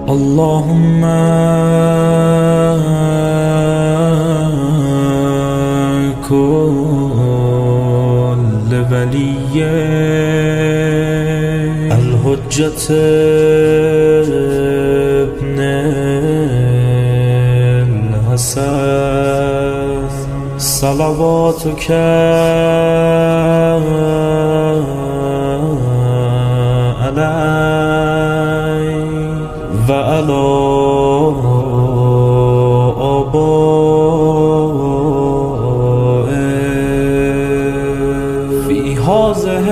اللهم كل ولي الحجة ابن الحسن صلواتك عليه وعلى آبائه في هذه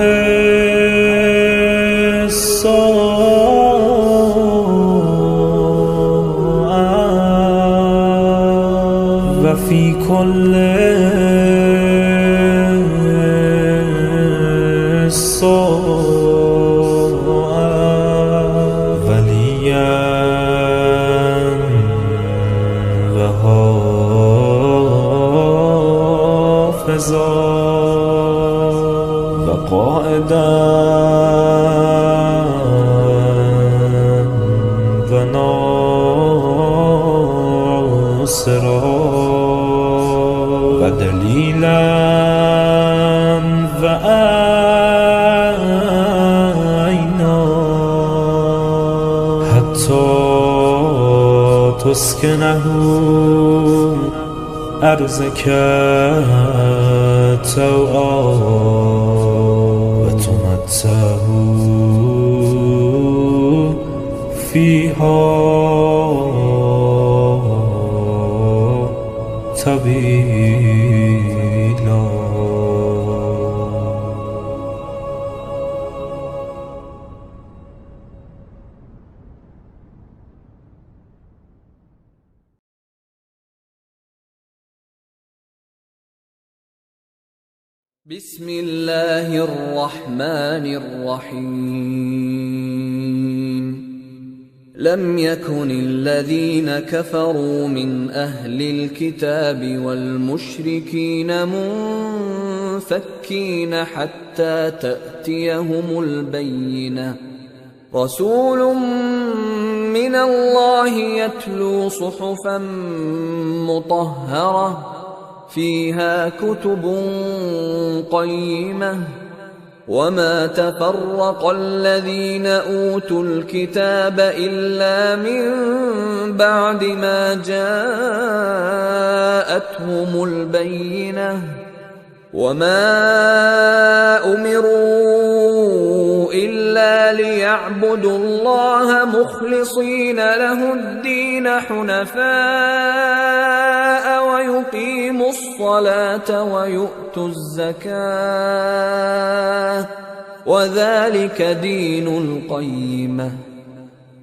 الساعة وفي كل وقائدا وناصرا ودليلا وعينا حتى تسكنه أرضك طوعا وتمتعه فيها طويلا. بسم الله الرحمن الرحيم. لم يكن الذين كفروا من أهل الكتاب والمشركين منفكين حتى تأتيهم البينة. رسول من الله يتلو صحفا مطهرة فيها كتب قيمة وما تفرق الذين أوتوا الكتاب إلا من بعد ما جاءتهم البينة وما أمروا إلا ليعبدوا الله مخلصين له الدين حنفاء ويقيموا الصلاة ويؤتوا الزكاة وذلك دين القيمة.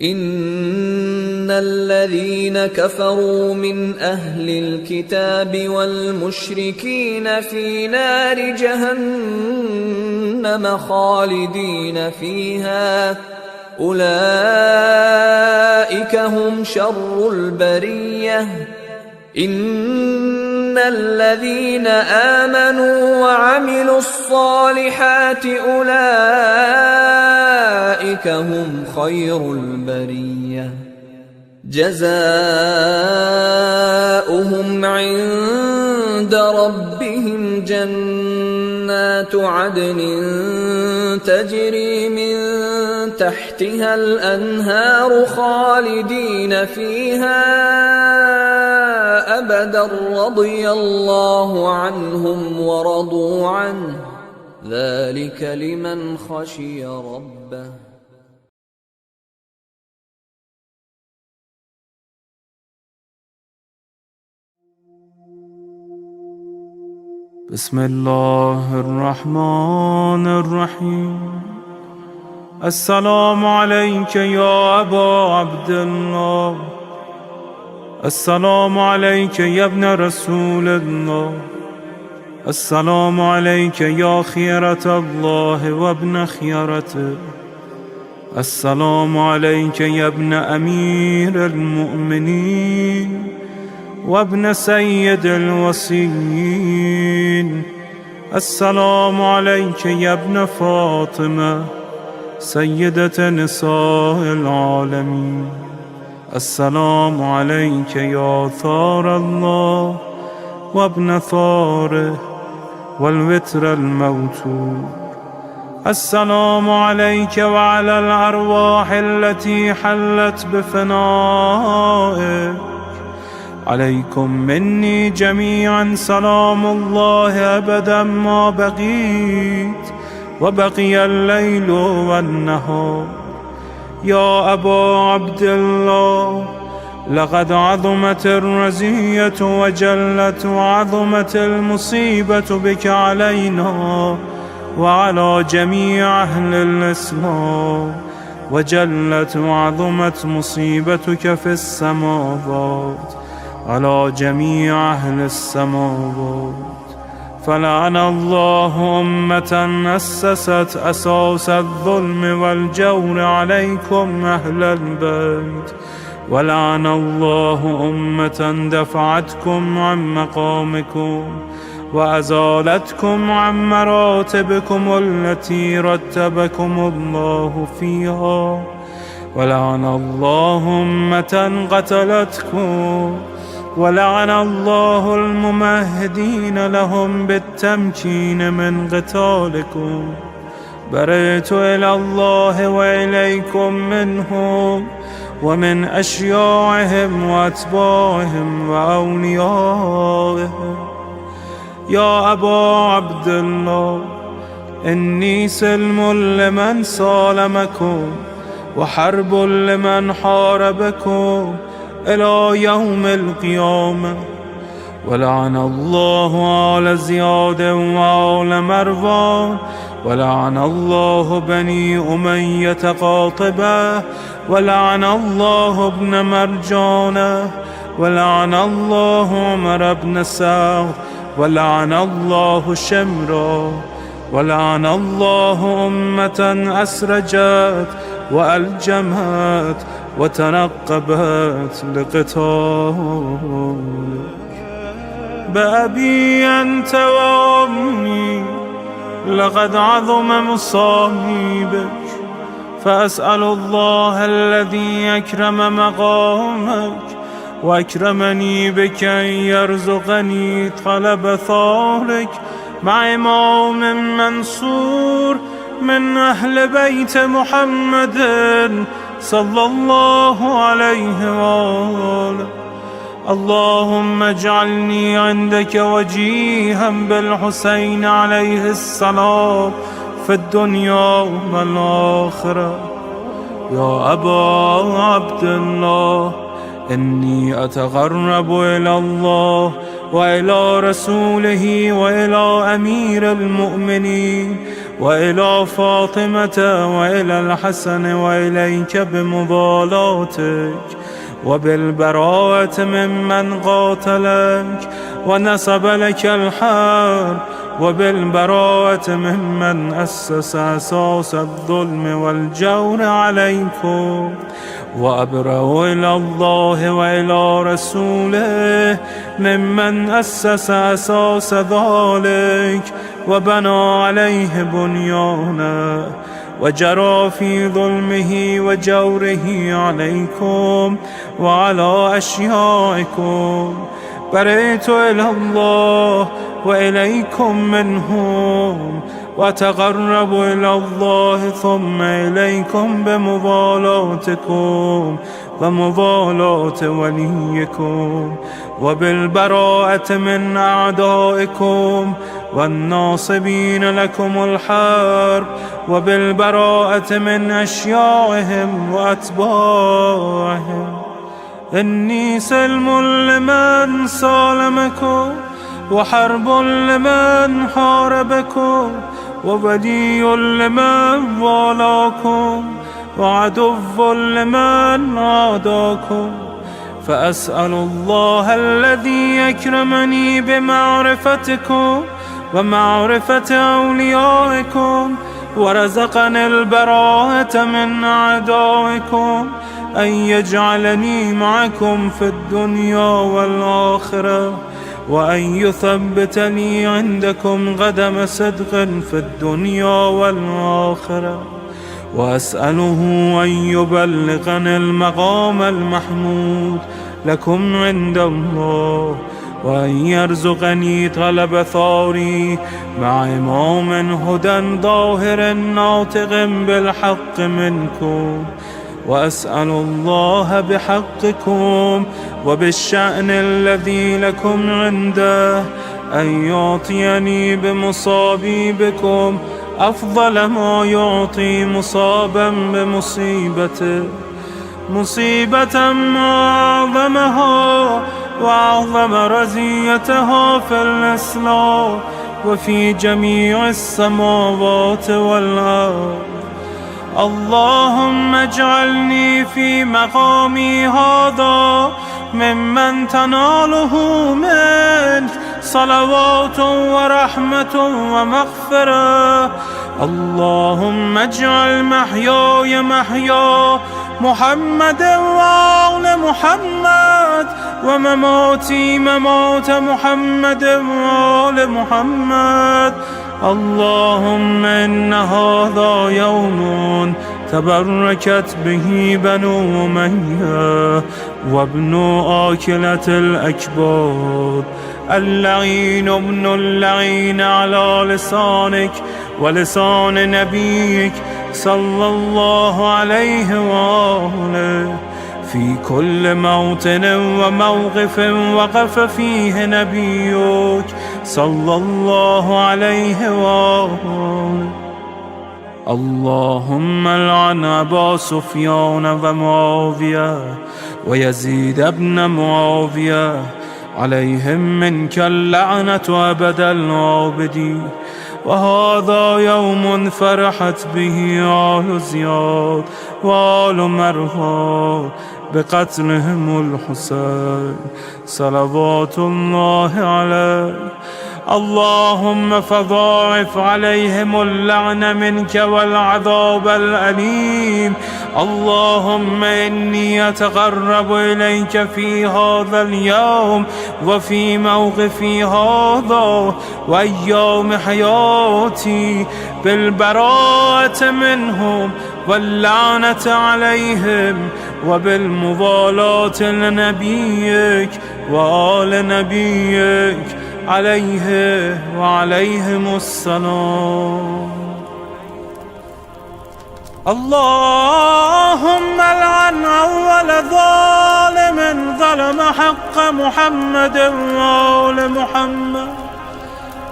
إن الذين كفروا من أهل الكتاب والمشركين في نار جهنم خالدين فيها أولئك هم شر البرية. إن الذين آمنوا وعملوا الصالحات أولئك هم خير البرية. جزاؤهم عند ربهم جنات عدن تجري من تحتها الأنهار خالدين فيها أبدا رضي الله عنهم ورضوا عنه ذلك لمن خشي ربه. بسم الله الرحمن الرحيم. السلام عليك يا أبا عبد الله. السلام عليك يا ابن رسول الله. السلام عليك يا خيرة الله وابن خيرته. السلام عليك يا ابن أمير المؤمنين وابن سيد الوصيين. السلام عليك يا ابن فاطمة سيدة نساء العالمين. السلام عليك يا ثار الله وابن ثاره والوتر الموتور. السلام عليك وعلى الأرواح التي حلت بفنائك. عليكم مني جميعا سلام الله أبدا ما بقيت وبقي الليل والنهار. يا أبا عبد الله، لقد عظمت الرزية وجلت وعظمت المصيبة بك علينا وعلى جميع أهل الإسلام، وجلت وعظمت مصيبتك في السماوات على جميع أهل السماوات. فلعن الله أمة أسست أساس الظلم والجور عليكم أهل البيت، ولعن الله أمة دفعتكم عن مقامكم وأزالتكم عن مراتبكم التي رتبكم الله فيها، ولعن الله أمة قتلتكم، ولعن الله الممهدين لهم بالتمكين من قتالكم. برئت إلى الله وإليكم منهم ومن أشياعهم وأتباعهم وأوليائهم. يا أبا عبد الله، إني سلم لمن سالمكم وحرب لمن حاربكم إلى يوم القيامة. ولعن الله آل زياد وآل مروان، ولعن الله بني أمية قاطبة، ولعن الله ابن مرجانة، ولعن الله عمر بن سعد، ولعن الله شمرا، ولعن الله أمة أسرجت وألجمت وتنقبت لقتالك. بأبي أنت وأمي، لقد عظم مصائبك، فأسأل الله الذي أكرم مقامك وأكرمني بك أن يرزقني طلب ثارك مع إمام منصور من أهل بيت محمد صلى الله عليه وآله. اللهم اجعلني عندك وجيها بالحسين عليه السلام في الدنيا والآخرة. يا أبا عبد الله، إني أتقرب إلى الله وإلى رسوله وإلى أمير المؤمنين وإلى فاطمة وإلى الحسن وإليك بمضالاتك وبالبراءة ممن قاتلك ونسب لك الحرب، وبالبراءة ممن أسس أساس الظلم والجور عليكم. وأبرأ إلى الله وإلى رسوله ممن أسس أساس ذلك وبنى عليه بنيانا وجرى في ظلمه وجوره عليكم وعلى أشيائكم. برئت إلى الله وإليكم منهم، وتقرب إلى الله ثم إليكم بمضالاتكم ومضالاة وليكم، وبالبراءة من أعدائكم والناصبين لكم الحرب، وبالبراءة من أشياعهم وأتباعهم. إني سلم لمن سالمكم وحرب لمن حاربكم وولي لمن والاكم وعدو لمن عاداكم. فأسأل الله الذي أكرمني بمعرفتكم ومعرفة أوليائكم ورزقني البراءة من أعدائكم أن يجعلني معكم في الدنيا والآخرة، وأن يثبت لي عندكم قدم صدق في الدنيا والآخرة، وأسأله أن يبلغني المقام المحمود لكم عند الله، وأن يرزقني طلب ثاري مع إمام هدى ظاهر ناطق بالحق منكم. وأسأل الله بحقكم وبالشأن الذي لكم عنده أن يعطيني بمصابي بكم أفضل ما يعطي مصابا بمصيبته، مصيبة ما أعظمها وأعظم رزيتها في الإسلام وفي جميع السماوات والأرض. اللهم اجعلني في مقامي هذا ممن تناله منك صلوات ورحمة ومغفرة. اللهم اجعل محياي محيا محمد وآل محمد، ومماتي ممات محمد وآل محمد. اللهم إن هذا يوم تبركت به بنو أمية وابن آكلة الأكباد، اللعين ابن اللعين على لسانك ولسان نبيك صلى الله عليه وآله، في كل موطن وموقف وقف فيه نبيك صلى الله عليه وآله. اللهم لعن أبا سفيان ومعاوية ويزيد بن معاوية، عليهم منك اللعنة أبد الآبدين. وهذا يوم فرحت به آل زياد وآل مروان بقتلهم الحسين صلوات الله عليه. اللهم فضاعف عليهم اللعن منك والعذاب الأليم. اللهم إني أتقرب إليك في هذا اليوم وفي موقفي هذا وأيام حياتي بالبراءة منهم واللعنة عليهم وبالموالاة لنبيك وآل نبيك عليه وعليهم السلام. اللهم لعن أول ظالم ظلم حق محمد وآل محمد،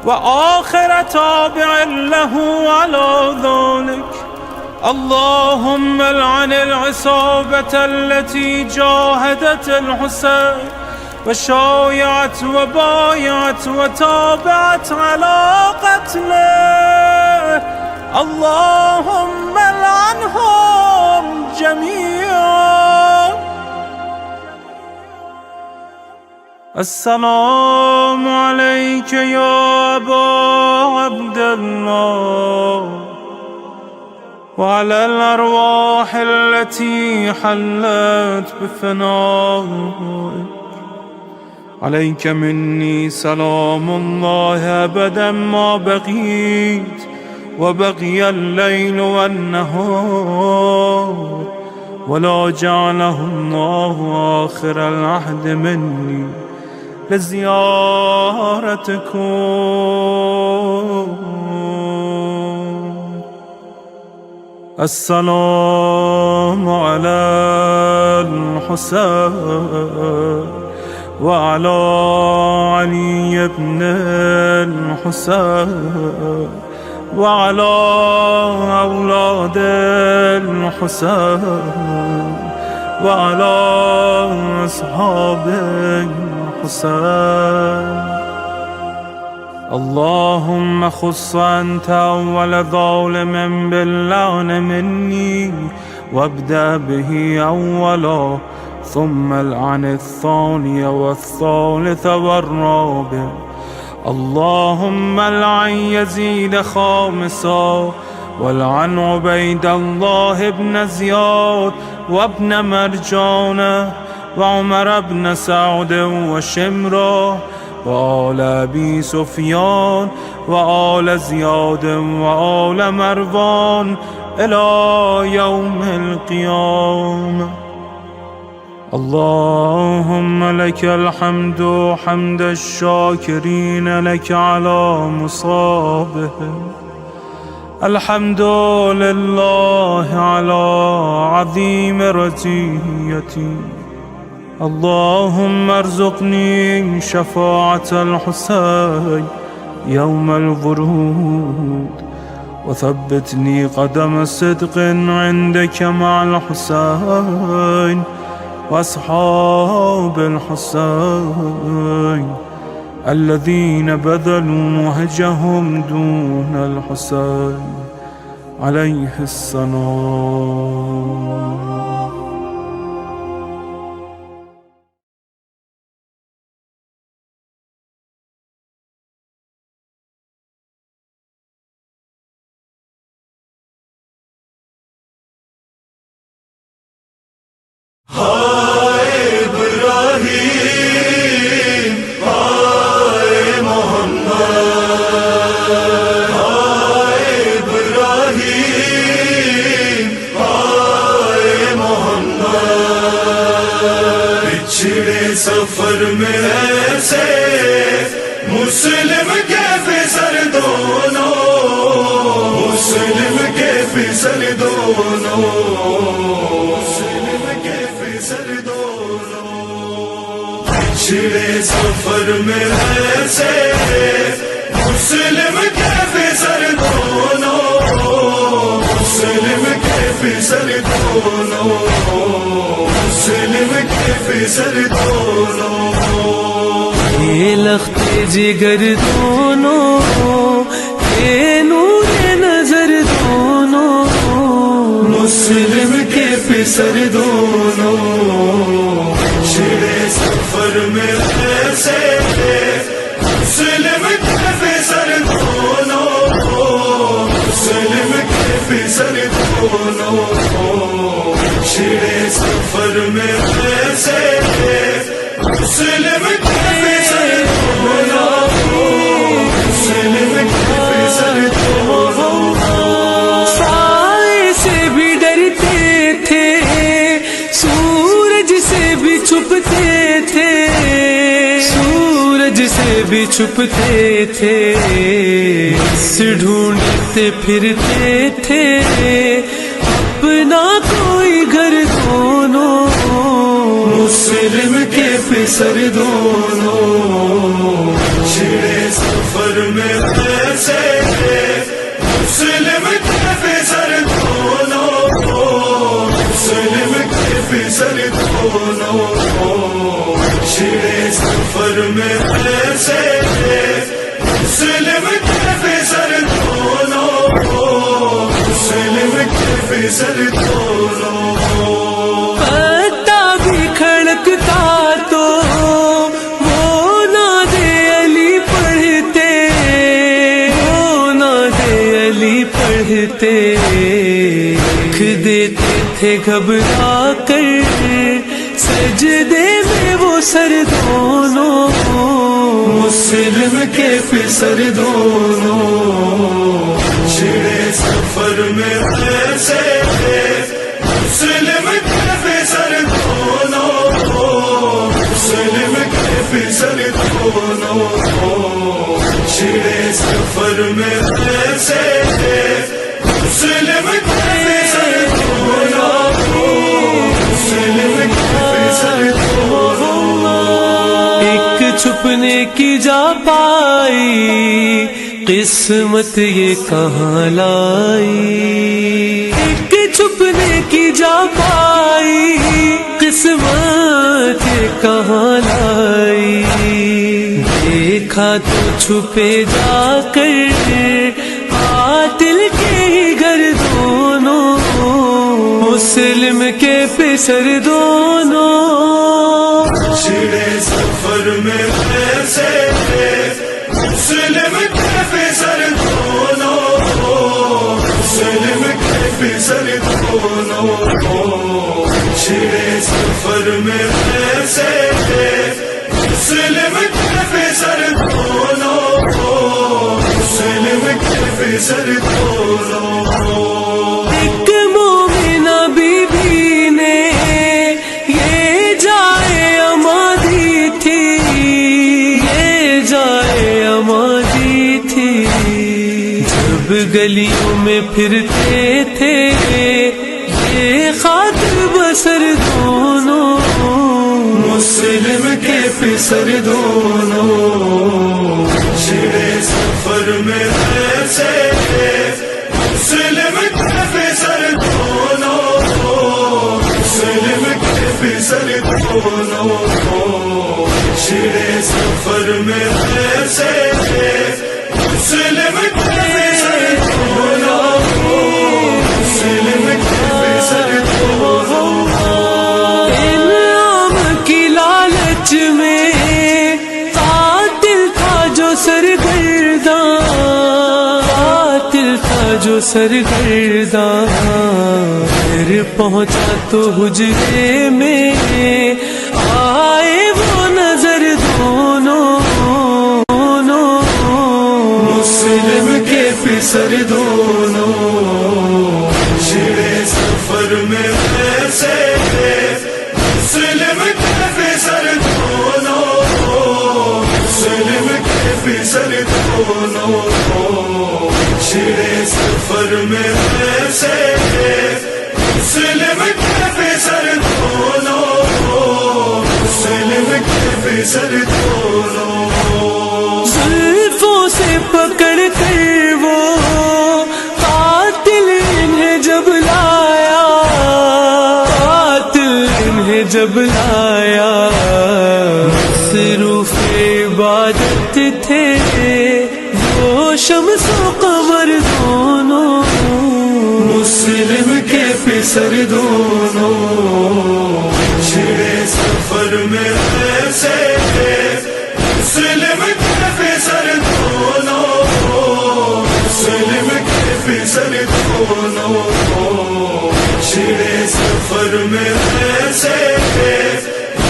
وآخر تابع له على ذلك. اللهم لعن العصابة التي جاهدت الحسين وشايعت وبايعت وتابعت على قتله. اللهم لعنهم جميعا. السلام عليك يا أبا عبد الله، وعلى الأرواح التي حلت بفنائك. عليك مني سلام الله أبدا ما بقيت وبقي الليل والنهار، ولا جعله الله آخر العهد مني لزيارتكم. السلام على الحسين وعلى علي بن الحسين وعلى أولاد الحسين وعلى أصحاب الحسين. اللهم خص أنت أول ظالم باللعن مني، وابدأ به أولا، ثم العن الثاني والثالث والرابع. اللهم العن يزيد خامسا، والعن عبيد الله بن زياد وابن مرجانة وعمر بن سعد وشمرة وآل أبي سفيان وآل زياد وآل مروان إلى يوم القيامة. اللهم لك الحمد حمد الشاكرين لك على مصابهم. الحمد لله على عظيم رزيتي. اللهم ارزقني شفاعة الحسين يوم الورود، وثبتني قدم صدق عندك مع الحسين وأصحاب الحسين الذين بذلوا مهجهم دون الحسين عليه السلام. سفر میں ایسے مسلم کے فسر دونوں، مسلم کے فسر دونوں، مسلم کے فسر دونوں. پچھڑے سفر میں ایسے مسلم کے فسر دونوں، مسلم کے فسر دونوں، مسلم کے فسر دونوں. یہ لخت جگر دونوں، یہ نور نظر دونوں، مسلم کے فسر دونوں. چھڑے سفر میں ایسے مسلم کے فسر دونوں، مسلم کے فسر دونوں. چھڑے سفر میں ایسے مسلم کے فسر دونوں، مسلم کے فسر دونوں. سائے سے بھی ڈرتے تھے، سورج سے بھی چھپتے تھے، سورج سے بھی چھپتے تھے، بس ڈھونڈتے پھرتے تھے اپنا کوئی گھر دونوں. مسلم کے فسر دونوں. چھڑے سفر میں ایسے مسلم کے فسر دونوں، مسلم کے فسر دونوں. چھڑے سفر میں ایسے مسلم کے فسر دونوں، مسلم کے فسر دونوں. پتا بھی کھڑکتا تو وہ نادے علی پڑھتے، وہ نادے علی پڑھتے. رکھ دیتے تھے گھبرا کر سجدے میں وہ سر دونوں، مسلم کے فسر دونوں. چھڑے سفر میں ایسے مسلم کے فسر دونوں، مسلم کے فسر دونوں. چھڑے سفر میں ایسے مسلم کے فسر دونوں، مسلم کے فسر دونوں. ایک چھپنے کی جا پائی قسمت یہ کہاں لائی، ایک چھپنے کی جا پائی قسمت یہ کہاں لائی. دیکھا تو چھپے جا کر قاتل کے ہی گھر دونوں، مسلم کے فسر دونوں. چھڑے سفر میں ایسے مسلم کے فسر دونوں، مسلم کے فسر دونوں. چھڑے سفر میں ایسے مسلم کے فسر دونوں، مسلم کے فسر دونوں. گلیوں میں پھرتے تھے یہ خاطر بسر دونوں، مسلم کے پسر دونوں، چھڑے سفر میں ایسے مسلم کے پسر دونوں، مسلم کے پسر دونوں، چھڑے سفر میں ایسے مسلم کے پسر دونوں، مسلم کے پسر دونوں۔ انعام کی لالچ میں قاتل تھا جو سرگرداں، قاتل تھا جو سرگرداں، پھر پہنچا تو حجرے میں آئے وہ نظر دونوں، مسلم کے پسر دونوں، چھڑے سفر میں ایسے مسلم کے پسر دونوں، مسلم کے پسر دونوں، چھڑے سفر میں ایسے مسلم کے پسر دونوں، مسلم کے پسر دونوں۔ زلفوں سے پکڑ کر وہ قاتل انہیں جب لایا، قاتل انہیں جب لایا، مصروف عبادت تھے وہ شمس و قمر دونوں، مسلم کے پسر دونوں، چھڑے سفر میں ایسے مسلم کے پسر دونوں، مسلم کے پسر دونوں، چھڑے سفر میں ایسے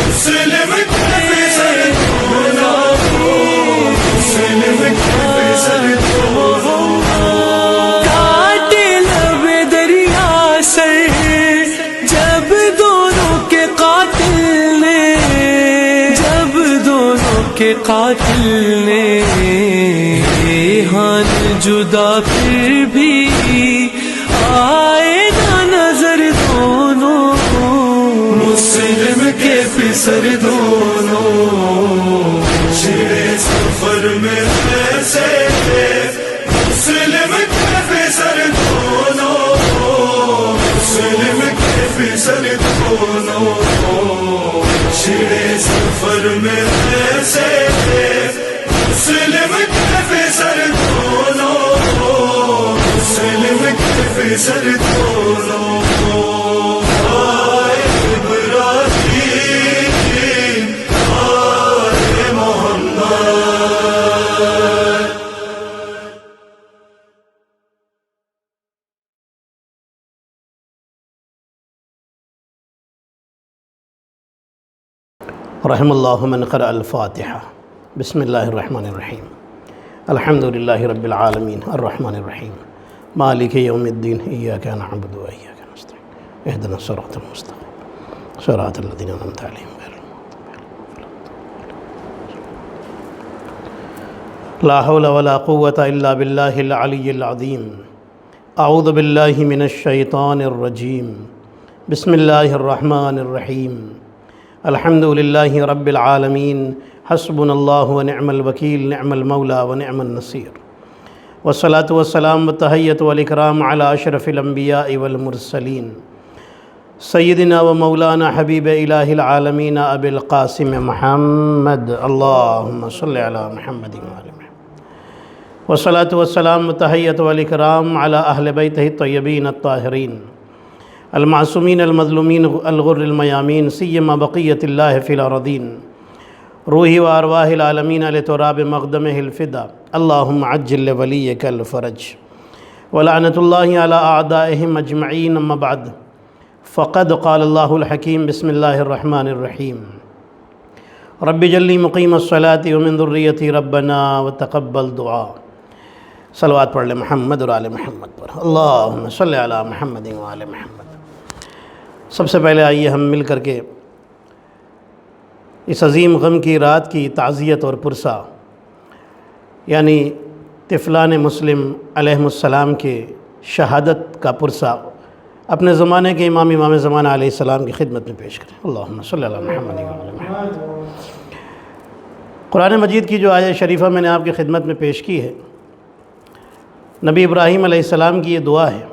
مسلم کے پسر دونوں، مسلم کے پسر دونوں۔ کاٹے لب دریا سر جب دونوں کے قاتل نے، جب دونوں کے قاتل نے، ریحان جدا پھر بھی آئے نہ نظر دونوں، مسلم کے پسر دونوں، چھڑے سفر میں ایسے مسلم کے پسر دونوں، مسلم کے پسر دونوں، چھڑے سفر میں ایسے مسلم کے پسر دونوں، مسلم کے پسر دونوں۔ رحم اللہ من قرأ الفاتحہ۔ بسم اللہ الرحمن الرحیم، الحمد للہ رب العالمین الرحمن الرحیم مالک یوم الدین، ایاک نعبد و ایاک نستعین، اہدنا الصراط المستقیم صراط الذین انعمت علیہم غیر المغضوب علیہم۔ لا حول ولا قوة الا باللہ العلی العظیم۔ اعوذ باللہ من الشیطان الرجیم، بسم اللہ الرحمن الرحیم۔ الحمد للہ رب العالمین، حسبنا اللہ ونعم الوکیل، نعم المولا ونعم النصیر، والصلاة والسلام والتحیۃ والاکرام علی اشرف الانبیاء والمرسلین، سیدنا و مولانا حبیب الہ العالمین ابی القاسم محمد، اللہم صلی علی محمد وآل محمد، والصلاة والسلام والتحیۃ والاکرام علی اہل بیتہ الطیبین الطاہرین المعصومین المظلومین الغر المیامین، سیما بقیت اللہ فی الارضین، روحی و ارواح العالمین لتراب مقدمہ الفدا، اللہم عجل لولیک الفرج، ولعنت اللہ علی اعدائہم اجمعین، اما بعد، فقد قال اللہ الحکیم، بسم اللہ الرحمن الرحیم، رب جلی مقیم الصلاة ومن ذریتی ربنا وتقبل دعا۔ صلوات پڑھ لیں محمد اور آل محمد پر، اللہم صلی علی محمد و آل محمد۔ سب سے پہلے آئیے ہم مل کر کے اس عظیم غم کی رات کی تعزیت اور پرسہ، یعنی طفلان مسلم علیہم السلام کے شہادت کا پرسہ اپنے زمانے کے امام زمانہ علیہ السلام کی خدمت میں پیش کریں۔ اللہم صلی اللہ محمد وعلی محمد۔ قرآن مجید کی جو آیت شریفہ میں نے آپ کی خدمت میں پیش کی ہے، نبی ابراہیم علیہ السلام کی یہ دعا ہے،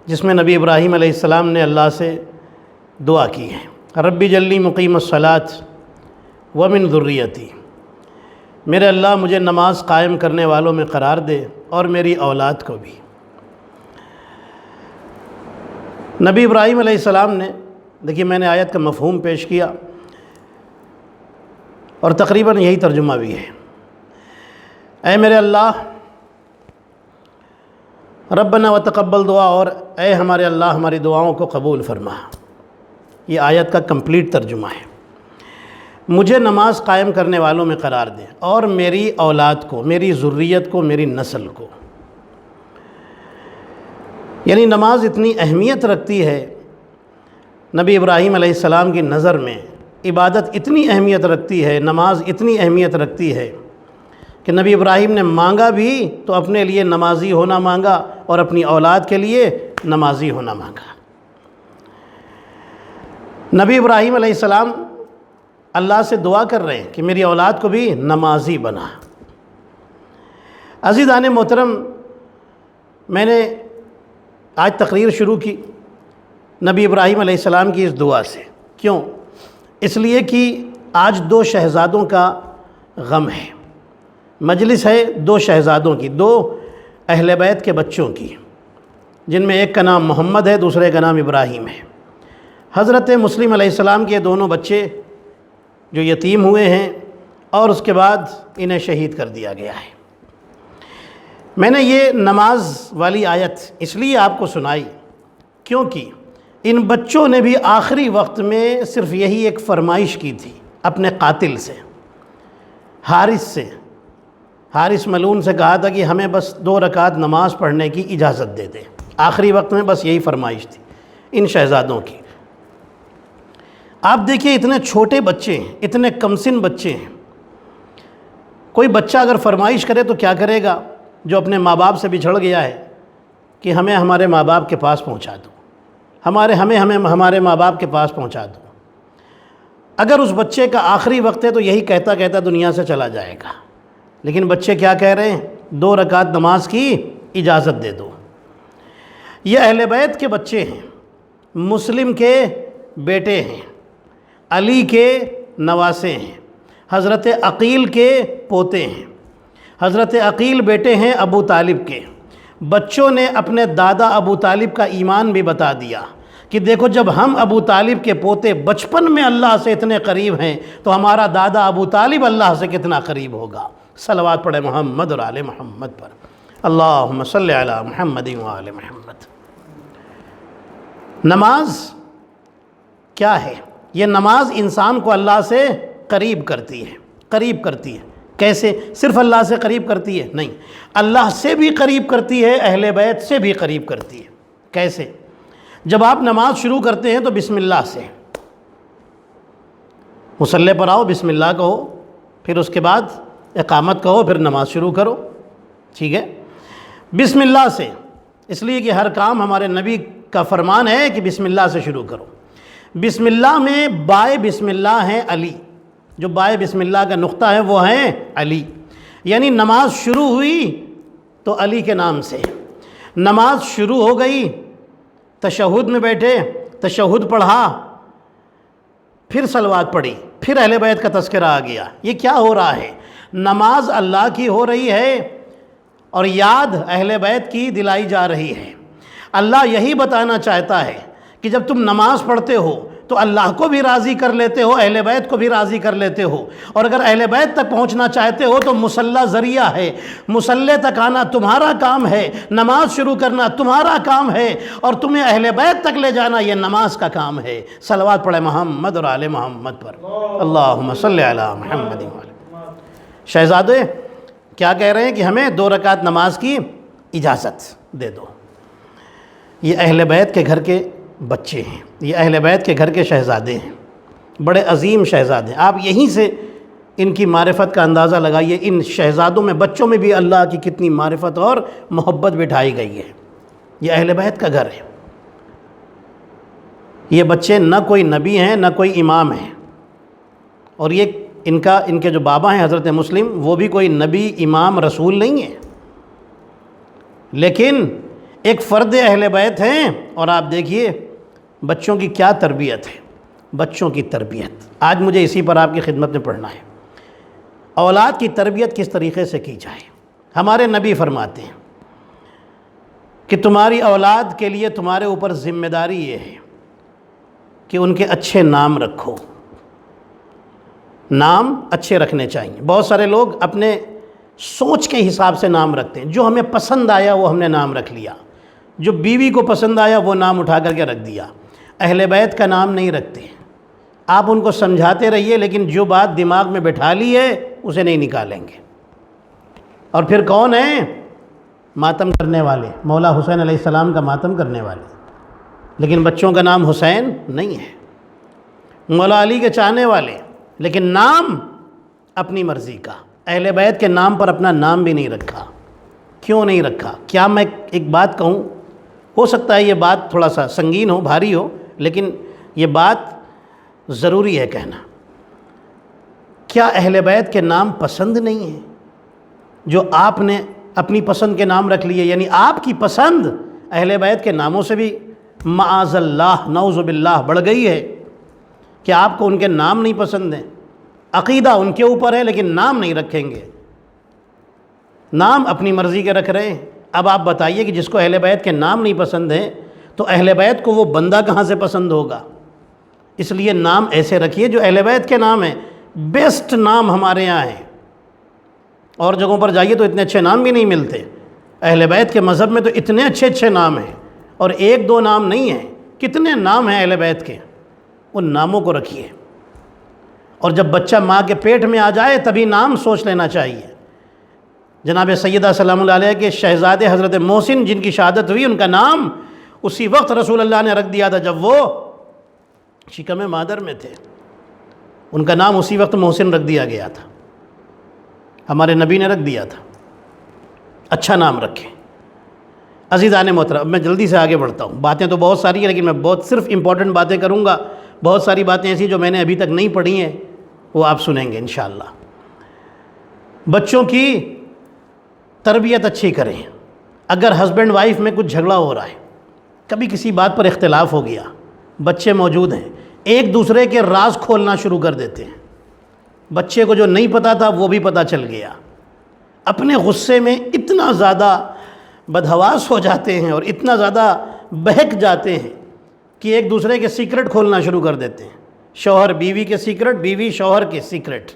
جس میں نبی ابراہیم علیہ السلام نے اللہ سے دعا کی ہے، رب جلی مقیم الصلاۃ ومن ذریتی، میرے اللہ مجھے نماز قائم کرنے والوں میں قرار دے اور میری اولاد کو بھی۔ نبی ابراہیم علیہ السلام نے، دیکھیے میں نے آیت کا مفہوم پیش کیا اور تقریباً یہی ترجمہ بھی ہے، اے میرے اللہ ربنا وتقبل دعا، اور اے ہمارے اللہ ہماری دعاؤں کو قبول فرما۔ یہ آیت کا کمپلیٹ ترجمہ ہے، مجھے نماز قائم کرنے والوں میں قرار دے اور میری اولاد کو، میری ذریت کو، میری نسل کو۔ یعنی نماز اتنی اہمیت رکھتی ہے نبی ابراہیم علیہ السلام کی نظر میں، عبادت اتنی اہمیت رکھتی ہے، نماز اتنی اہمیت رکھتی ہے کہ نبی ابراہیم نے مانگا بھی تو اپنے لیے نمازی ہونا مانگا اور اپنی اولاد کے لیے نمازی ہونا مانگا۔ نبی ابراہیم علیہ السلام اللہ سے دعا کر رہے ہیں کہ میری اولاد کو بھی نمازی بنا۔ عزیزان محترم، میں نے آج تقریر شروع کی نبی ابراہیم علیہ السلام کی اس دعا سے، کیوں؟ اس لیے کہ آج 2 شہزادوں کا غم ہے، مجلس ہے 2 شہزادوں کی، 2 اہل بیت کے بچوں کی، جن میں ایک کا نام محمد ہے، دوسرے کا نام ابراہیم ہے۔ حضرت مسلم علیہ السلام کے 2 بچے جو یتیم ہوئے ہیں اور اس کے بعد انہیں شہید کر دیا گیا ہے۔ میں نے یہ نماز والی آیت اس لیے آپ کو سنائی کیونکہ ان بچوں نے بھی آخری وقت میں صرف یہی ایک فرمائش کی تھی اپنے قاتل سے، حارث ملعون سے کہا تھا کہ ہمیں بس 2 رکعت نماز پڑھنے کی اجازت دے دیں۔ آخری وقت میں بس یہی فرمائش تھی ان شہزادوں کی۔ آپ دیکھیے اتنے چھوٹے بچے ہیں، اتنے کمسن بچے ہیں، کوئی بچہ اگر فرمائش کرے تو کیا کرے گا جو اپنے ماں باپ سے بچھڑ گیا ہے کہ ہمیں ہمارے ماں باپ کے پاس پہنچا دو، ہمارے ماں باپ کے پاس پہنچا دو۔ اگر اس بچے کا آخری وقت ہے تو یہی کہتا کہتا دنیا سے چلا جائے گا، لیکن بچے کیا کہہ رہے ہیں؟ 2 رکعت نماز کی اجازت دے دو۔ یہ اہل بیت کے بچے ہیں، مسلم کے بیٹے ہیں، علی کے نواسے ہیں، حضرت عقیل کے پوتے ہیں، حضرت عقیل بیٹے ہیں ابو طالب کے۔ بچوں نے اپنے دادا ابو طالب کا ایمان بھی بتا دیا کہ دیکھو جب ہم ابو طالب کے پوتے بچپن میں اللہ سے اتنے قریب ہیں تو ہمارا دادا ابو طالب اللہ سے کتنا قریب ہوگا۔ صلوات پڑھے محمد اور آل محمد پر، اللہم صلی علی محمد و آل محمد۔ نماز کیا ہے؟ یہ نماز انسان کو اللہ سے قریب کرتی ہے۔ کیسے؟ صرف اللہ سے قریب کرتی ہے؟ نہیں، اللہ سے بھی قریب کرتی ہے، اہل بیت سے بھی قریب کرتی ہے۔ کیسے؟ جب آپ نماز شروع کرتے ہیں تو بسم اللہ سے، مصلی پر آؤ، بسم اللہ کہو، پھر اس کے بعد اقامت کہو، پھر نماز شروع کرو، ٹھیک ہے؟ بسم اللہ سے، اس لیے کہ ہر کام ہمارے نبی کا فرمان ہے کہ بسم اللہ سے شروع کرو۔ بسم اللہ میں بائے بسم اللہ ہیں علی، جو بائے بسم اللہ کا نقطہ ہے وہ ہیں علی، یعنی نماز شروع ہوئی تو علی کے نام سے، نماز شروع ہو گئی، تشہد میں بیٹھے، تشہد پڑھا، پھر صلوات پڑھی، پھر اہل بیت کا تذکرہ آ گیا۔ یہ کیا ہو رہا ہے؟ نماز اللہ کی ہو رہی ہے اور یاد اہل بیت کی دلائی جا رہی ہے۔ اللہ یہی بتانا چاہتا ہے کہ جب تم نماز پڑھتے ہو تو اللہ کو بھی راضی کر لیتے ہو، اہل بیت کو بھی راضی کر لیتے ہو، اور اگر اہل بیت تک پہنچنا چاہتے ہو تو مصلی ذریعہ ہے، مصلی تک آنا تمہارا کام ہے، نماز شروع کرنا تمہارا کام ہے، اور تمہیں اہل بیت تک لے جانا یہ نماز کا کام ہے۔ صلوات پڑھے محمد اور آل محمد پر، اللہم صلی علی محمد و آل۔ شہزادے کیا کہہ رہے ہیں کہ ہمیں 2 رکعت نماز کی اجازت دے دو۔ یہ اہل بیت کے گھر کے بچے ہیں، یہ اہل بیت کے گھر کے شہزادے ہیں، بڑے عظیم شہزادے ہیں۔ آپ یہیں سے ان کی معرفت کا اندازہ لگائیے، ان شہزادوں میں، بچوں میں بھی اللہ کی کتنی معرفت اور محبت بٹھائی گئی ہے۔ یہ اہل بیت کا گھر ہے۔ یہ بچے نہ کوئی نبی ہیں نہ کوئی امام ہیں، اور یہ ان کے جو بابا ہیں حضرت مسلم، وہ بھی کوئی نبی امام رسول نہیں ہیں، لیکن ایک فرد اہل بیت ہیں۔ اور آپ دیکھیے بچوں کی کیا تربیت ہے، بچوں کی تربیت آج مجھے اسی پر آپ کی خدمت میں پڑھنا ہے۔ اولاد کی تربیت کس طریقے سے کی جائے؟ ہمارے نبی فرماتے ہیں کہ تمہاری اولاد کے لیے تمہارے اوپر ذمہ داری یہ ہے کہ ان کے اچھے نام رکھو، نام اچھے رکھنے چاہیے۔ بہت سارے لوگ اپنے سوچ کے حساب سے نام رکھتے ہیں، جو ہمیں پسند آیا وہ ہم نے نام رکھ لیا، جو بیوی کو پسند آیا وہ نام اٹھا کر کے رکھ دیا۔ اہل بیت کا نام نہیں رکھتے، آپ ان کو سمجھاتے رہیے، لیکن جو بات دماغ میں بٹھا لی ہے اسے نہیں نکالیں گے۔ اور پھر کون ہیں؟ ماتم کرنے والے، مولا حسین علیہ السلام کا ماتم کرنے والے، لیکن بچوں کا نام حسین نہیں ہے۔ مولا علی کے چاہنے والے، لیکن نام اپنی مرضی کا۔ اہل بیت کے نام پر اپنا نام بھی نہیں رکھا۔ کیوں نہیں رکھا؟ کیا میں ایک بات کہوں، ہو سکتا ہے یہ بات تھوڑا سا سنگین ہو، بھاری ہو، لیکن یہ بات ضروری ہے کہنا۔ کیا اہل بیت کے نام پسند نہیں ہیں جو آپ نے اپنی پسند کے نام رکھ لیے؟ یعنی آپ کی پسند اہل بیت کے ناموں سے بھی معاذ اللہ نعوذ باللہ بڑھ گئی ہے کہ آپ کو ان کے نام نہیں پسند ہیں۔ عقیدہ ان کے اوپر ہے لیکن نام نہیں رکھیں گے، نام اپنی مرضی کے رکھ رہے ہیں۔ اب آپ بتائیے کہ جس کو اہل بیت کے نام نہیں پسند ہیں تو اہل بیت کو وہ بندہ کہاں سے پسند ہوگا؟ اس لیے نام ایسے رکھیے جو اہل بیت کے نام ہیں۔ بیسٹ نام ہمارے یہاں ہیں، اور جگہوں پر جائیے تو اتنے اچھے نام بھی نہیں ملتے۔ اہل بیت کے مذہب میں تو اتنے اچھے اچھے نام ہیں، اور ایک دو نام نہیں ہیں، کتنے نام ہیں اہل بیت کے۔ ان ناموں کو رکھیے، اور جب بچہ ماں کے پیٹ میں آ جائے تبھی نام سوچ لینا چاہیے۔ جناب سیدہ سلام اللہ علیہ کے شہزادے حضرت محسن جن کی شہادت ہوئی، ان کا نام اسی وقت رسول اللہ نے رکھ دیا تھا جب وہ شکم مادر میں تھے، ان کا نام اسی وقت محسن رکھ دیا گیا تھا، ہمارے نبی نے رکھ دیا تھا۔ اچھا نام رکھیں۔ عزیزان محترم، میں جلدی سے آگے بڑھتا ہوں، باتیں تو بہت ساری ہیں لیکن میں بہت صرف امپورٹنٹ باتیں کروں گا۔ بہت ساری باتیں ایسی جو میں نے ابھی تک نہیں پڑھی ہیں وہ آپ سنیں گے انشاءاللہ۔ بچوں کی تربیت اچھی کریں۔ اگر ہسبینڈ وائف میں کچھ جھگڑا ہو رہا ہے، کبھی کسی بات پر اختلاف ہو گیا، بچے موجود ہیں، ایک دوسرے کے راز کھولنا شروع کر دیتے ہیں۔ بچے کو جو نہیں پتا تھا وہ بھی پتا چل گیا۔ اپنے غصے میں اتنا زیادہ بدحواس ہو جاتے ہیں اور اتنا زیادہ بہک جاتے ہیں کہ ایک دوسرے کے سیکرٹ کھولنا شروع کر دیتے ہیں۔ شوہر بیوی کے سیکرٹ، بیوی شوہر کے سیکرٹ۔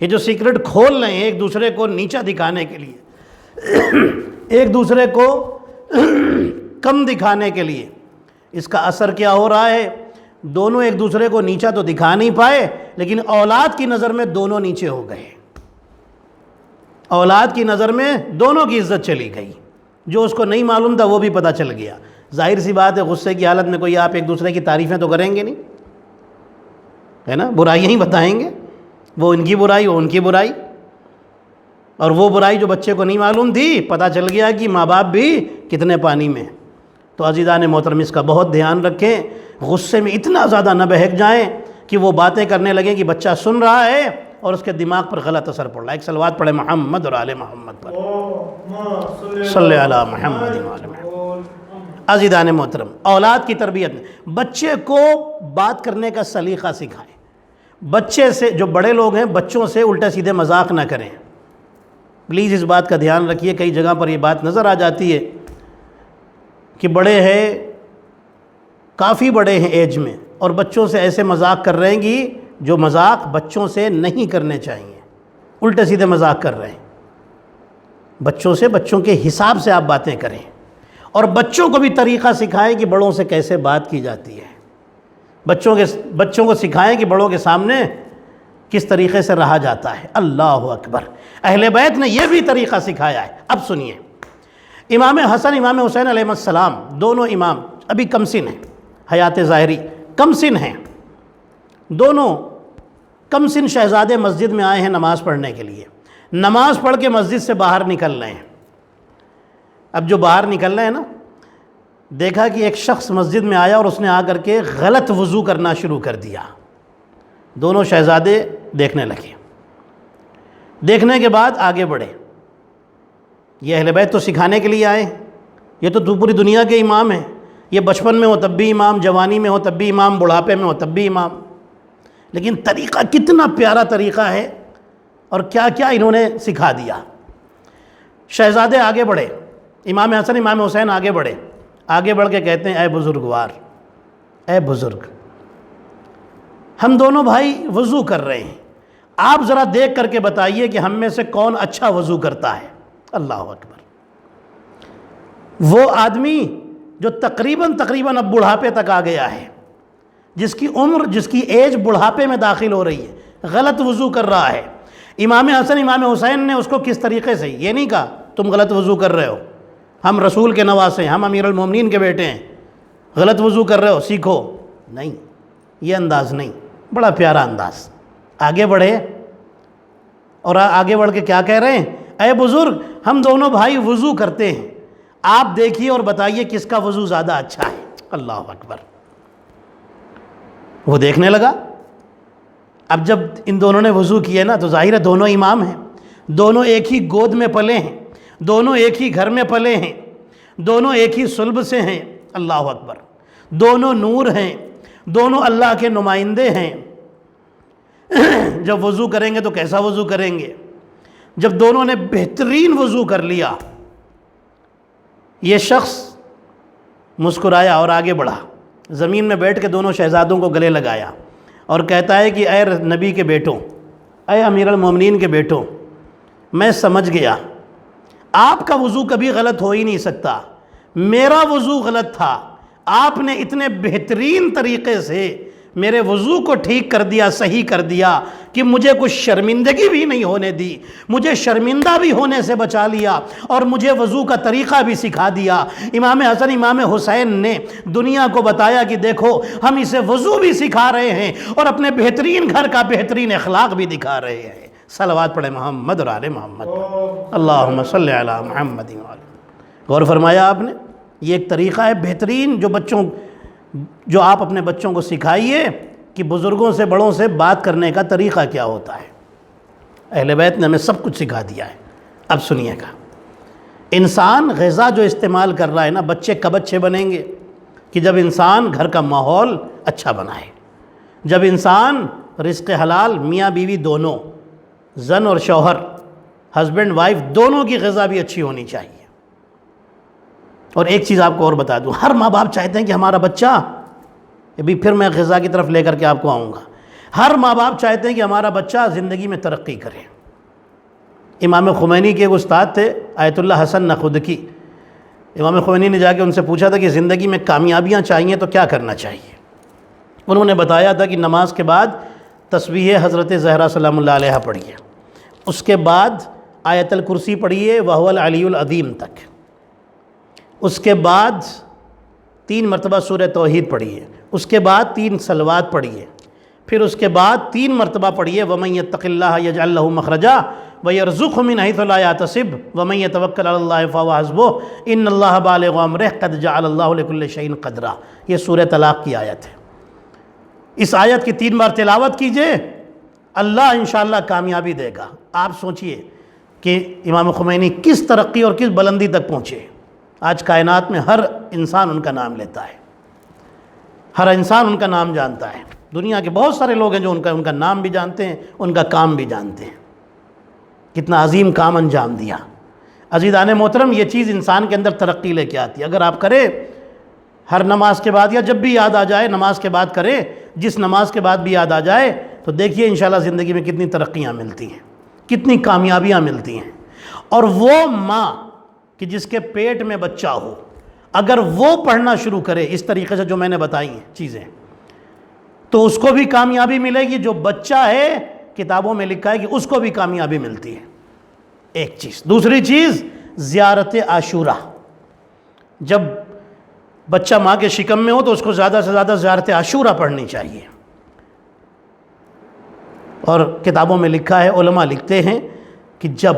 یہ جو سیکرٹ کھول رہے ہیں ایک دوسرے کو نیچا دکھانے کے لیے، ایک دوسرے کو کم دکھانے کے لیے، اس کا اثر کیا ہو رہا ہے؟ دونوں ایک دوسرے کو نیچا تو دکھا نہیں پائے، لیکن اولاد کی نظر میں دونوں نیچے ہو گئے۔ اولاد کی نظر میں دونوں کی عزت چلی گئی، جو اس کو نہیں معلوم تھا وہ بھی پتہ چل گیا۔ ظاہر سی بات ہے غصے کی حالت میں کوئی آپ ایک دوسرے کی تعریفیں تو کریں گے نہیں، ہے نا؟ برائیاں ہی بتائیں گے، وہ ان کی برائی وہ ان کی برائی، اور وہ برائی جو بچے کو نہیں معلوم تھی پتہ چل گیا کہ ماں باپ بھی کتنے پانی میں۔ تو عزیزان محترم اس کا بہت دھیان رکھیں، غصے میں اتنا زیادہ نہ بہک جائیں کہ وہ باتیں کرنے لگیں کہ بچہ سن رہا ہے اور اس کے دماغ پر غلط اثر پڑ رہا ہے۔ ایک صلوات پڑھے محمد اور آل محمد پر، صلی علی محمد و آل محمد۔ عزیزان محترم، اولاد کی تربیت میں بچے کو بات کرنے کا سلیقہ سکھائیں۔ بچے سے، جو بڑے لوگ ہیں بچوں سے الٹا سیدھے مذاق نہ کریں، پلیز اس بات کا دھیان رکھیے۔ کئی جگہ پر یہ بات نظر آ جاتی ہے کہ بڑے ہیں، کافی بڑے ہیں ایج میں، اور بچوں سے ایسے مذاق کر رہے ہیں کہ جو مذاق بچوں سے نہیں کرنے چاہیے، الٹے سیدھے مذاق کر رہے ہیں۔ بچوں سے بچوں کے حساب سے آپ باتیں کریں، اور بچوں کو بھی طریقہ سکھائیں کہ بڑوں سے کیسے بات کی جاتی ہے۔ بچوں کو سکھائیں کہ بڑوں کے سامنے کس طریقے سے رہا جاتا ہے۔ اللہ اکبر، اہل بیت نے یہ بھی طریقہ سکھایا ہے۔ اب سنیے، امام حسن امام حسین علیہ السلام دونوں امام ابھی کم سن ہیں، حیات ظاہری کم سن ہیں، دونوں کم سن شہزادے مسجد میں آئے ہیں نماز پڑھنے کے لیے، نماز پڑھ کے مسجد سے باہر نکل رہے ہیں۔ اب جو باہر نکل رہے ہیں نا، دیکھا کہ ایک شخص مسجد میں آیا اور اس نے آ کر کے غلط وضو کرنا شروع کر دیا۔ دونوں شہزادے دیکھنے لگے، دیکھنے کے بعد آگے بڑھے۔ یہ اہل بیت تو سکھانے کے لیے آئے، یہ تو پوری دنیا کے امام ہیں، یہ بچپن میں ہو تب بھی امام، جوانی میں ہو تب بھی امام، بڑھاپے میں ہو تب بھی امام۔ لیکن طریقہ کتنا پیارا طریقہ ہے، اور کیا کیا انہوں نے سکھا دیا۔ شہزادے آگے بڑھے، امام حسن امام حسین آگے بڑھے، آگے بڑھ کے کہتے ہیں اے بزرگوار، اے بزرگ، ہم دونوں بھائی وضو کر رہے ہیں، آپ ذرا دیکھ کر کے بتائیے کہ ہم میں سے کون اچھا وضو کرتا ہے۔ اللہ اکبر۔ وہ آدمی جو تقریباً اب بڑھاپے تک آ گیا ہے، جس کی عمر، جس کی ایج بڑھاپے میں داخل ہو رہی ہے، غلط وضو کر رہا ہے۔ امام حسن امام حسین نے اس کو کس طریقے سے، یہ نہیں کہا تم غلط وضو کر رہے ہو، ہم رسول کے نواسے ہیں، ہم امیر المومنین کے بیٹے ہیں، غلط وضو کر رہے ہو سیکھو، نہیں، یہ انداز نہیں، بڑا پیارا انداز۔ آگے بڑھے اور آگے بڑھ کے کیا کہہ رہے ہیں، اے بزرگ، ہم دونوں بھائی وضو کرتے ہیں، آپ دیکھیے اور بتائیے کس کا وضو زیادہ اچھا ہے۔ اللہ اکبر۔ وہ دیکھنے لگا۔ اب جب ان دونوں نے وضو کیے نا تو ظاہر ہے دونوں امام ہیں، دونوں ایک ہی گود میں پلے ہیں، دونوں ایک ہی گھر میں پلے ہیں، دونوں ایک ہی صلب سے ہیں۔ اللہ اکبر۔ دونوں نور ہیں، دونوں اللہ کے نمائندے ہیں۔ جب وضو کریں گے تو کیسا وضو کریں گے؟ جب دونوں نے بہترین وضو کر لیا، یہ شخص مسکرایا اور آگے بڑھا، زمین میں بیٹھ کے دونوں شہزادوں کو گلے لگایا اور کہتا ہے کہ اے نبی کے بیٹوں، اے امیر المومنین کے بیٹوں، میں سمجھ گیا آپ کا وضو کبھی غلط ہو ہی نہیں سکتا، میرا وضو غلط تھا، آپ نے اتنے بہترین طریقے سے میرے وضو کو ٹھیک کر دیا، صحیح کر دیا کہ مجھے کچھ شرمندگی بھی نہیں ہونے دی، مجھے شرمندہ بھی ہونے سے بچا لیا اور مجھے وضو کا طریقہ بھی سکھا دیا۔ امام حسن امام حسین نے دنیا کو بتایا کہ دیکھو ہم اسے وضو بھی سکھا رہے ہیں اور اپنے بہترین گھر کا بہترین اخلاق بھی دکھا رہے ہیں۔ صلوات پڑھیں محمد اور آل محمد، اللہم صلی علی محمد۔ غور فرمایا آپ نے، یہ ایک طریقہ ہے بہترین جو آپ اپنے بچوں کو سکھائیے کہ بزرگوں سے بڑوں سے بات کرنے کا طریقہ کیا ہوتا ہے۔ اہل بیت نے ہمیں سب کچھ سکھا دیا ہے۔ اب سنیے گا، انسان غذا جو استعمال کر رہا ہے نا، بچے کب اچھے بنیں گے کہ جب انسان گھر کا ماحول اچھا بنائے، جب انسان رزق حلال، میاں بیوی دونوں، زن اور شوہر، ہسبینڈ وائف دونوں کی غذا بھی اچھی ہونی چاہیے۔ اور ایک چیز آپ کو اور بتا دوں، ہر ماں باپ چاہتے ہیں کہ ہمارا بچہ، ابھی پھر میں غذا کی طرف لے کر کے آپ کو آؤں گا، ہر ماں باپ چاہتے ہیں کہ ہمارا بچہ زندگی میں ترقی کرے۔ امام خمینی کے ایک استاد تھے آیت اللہ حسن نخودکی، امام خمینی نے جا کے ان سے پوچھا تھا کہ زندگی میں کامیابیاں چاہیے تو کیا کرنا چاہیے؟ انہوں نے بتایا تھا کہ نماز کے بعد تسبیح حضرت زہرا سلام اللہ علیہ پڑھیے، اس کے بعد آیت الکرسی پڑھیے وَهُوَ الْعَلِيُّ الْعَظِيمُ تک، اس کے بعد 3 مرتبہ سورہ توحید پڑھیے، اس کے بعد 3 صلوات پڑھیے، پھر اس کے بعد 3 مرتبہ پڑھیے وَمَن يَتَّقِ اللَّهَ يَجْعَل لَهُ مَخْرَجًا وَيَرْزُقْهُ مِنْ حَيْثُ لَا يَحْتَسِبُ وَمَن يَتَوَكَّلْ عَلَى اللَّهِ فَهُوَ حَسْبُهُ إِنَّ اللَّهَ بَالِغُ أَمْرِهِ قَدْ جَعَلَ اللَّهُ لِكُلِّ شَيْءٍ قَدْرًا۔ یہ سورہ طلاق کی آیت ہے، اس آیت کی 3 بار تلاوت کیجئے، اللہ انشاءاللہ کامیابی دے گا۔ آپ سوچئے کہ امام خمینی کس ترقی اور کس بلندی تک پہنچے۔ آج کائنات میں ہر انسان ان کا نام لیتا ہے، ہر انسان ان کا نام جانتا ہے۔ دنیا کے بہت سارے لوگ ہیں جو ان کا نام بھی جانتے ہیں، ان کا کام بھی جانتے ہیں، کتنا عظیم کام انجام دیا۔ عزیزان محترم، یہ چیز انسان کے اندر ترقی لے کے آتی ہے۔ اگر آپ کریں ہر نماز کے بعد یا جب بھی یاد آ جائے، نماز کے بعد کریں، جس نماز کے بعد بھی یاد آ جائے تو دیکھیے انشاءاللہ زندگی میں کتنی ترقیاں ملتی ہیں، کتنی کامیابیاں ملتی ہیں۔ اور وہ ماں کہ جس کے پیٹ میں بچہ ہو، اگر وہ پڑھنا شروع کرے اس طریقے سے جو میں نے بتائی ہیں چیزیں، تو اس کو بھی کامیابی ملے گی۔ جو بچہ ہے کتابوں میں لکھا ہے کہ اس کو بھی کامیابی ملتی ہے، ایک چیز۔ دوسری چیز زیارت عاشورہ، جب بچہ ماں کے شکم میں ہو تو اس کو زیادہ سے زیادہ زیارت عاشورہ پڑھنی چاہیے۔ اور کتابوں میں لکھا ہے، علماء لکھتے ہیں کہ جب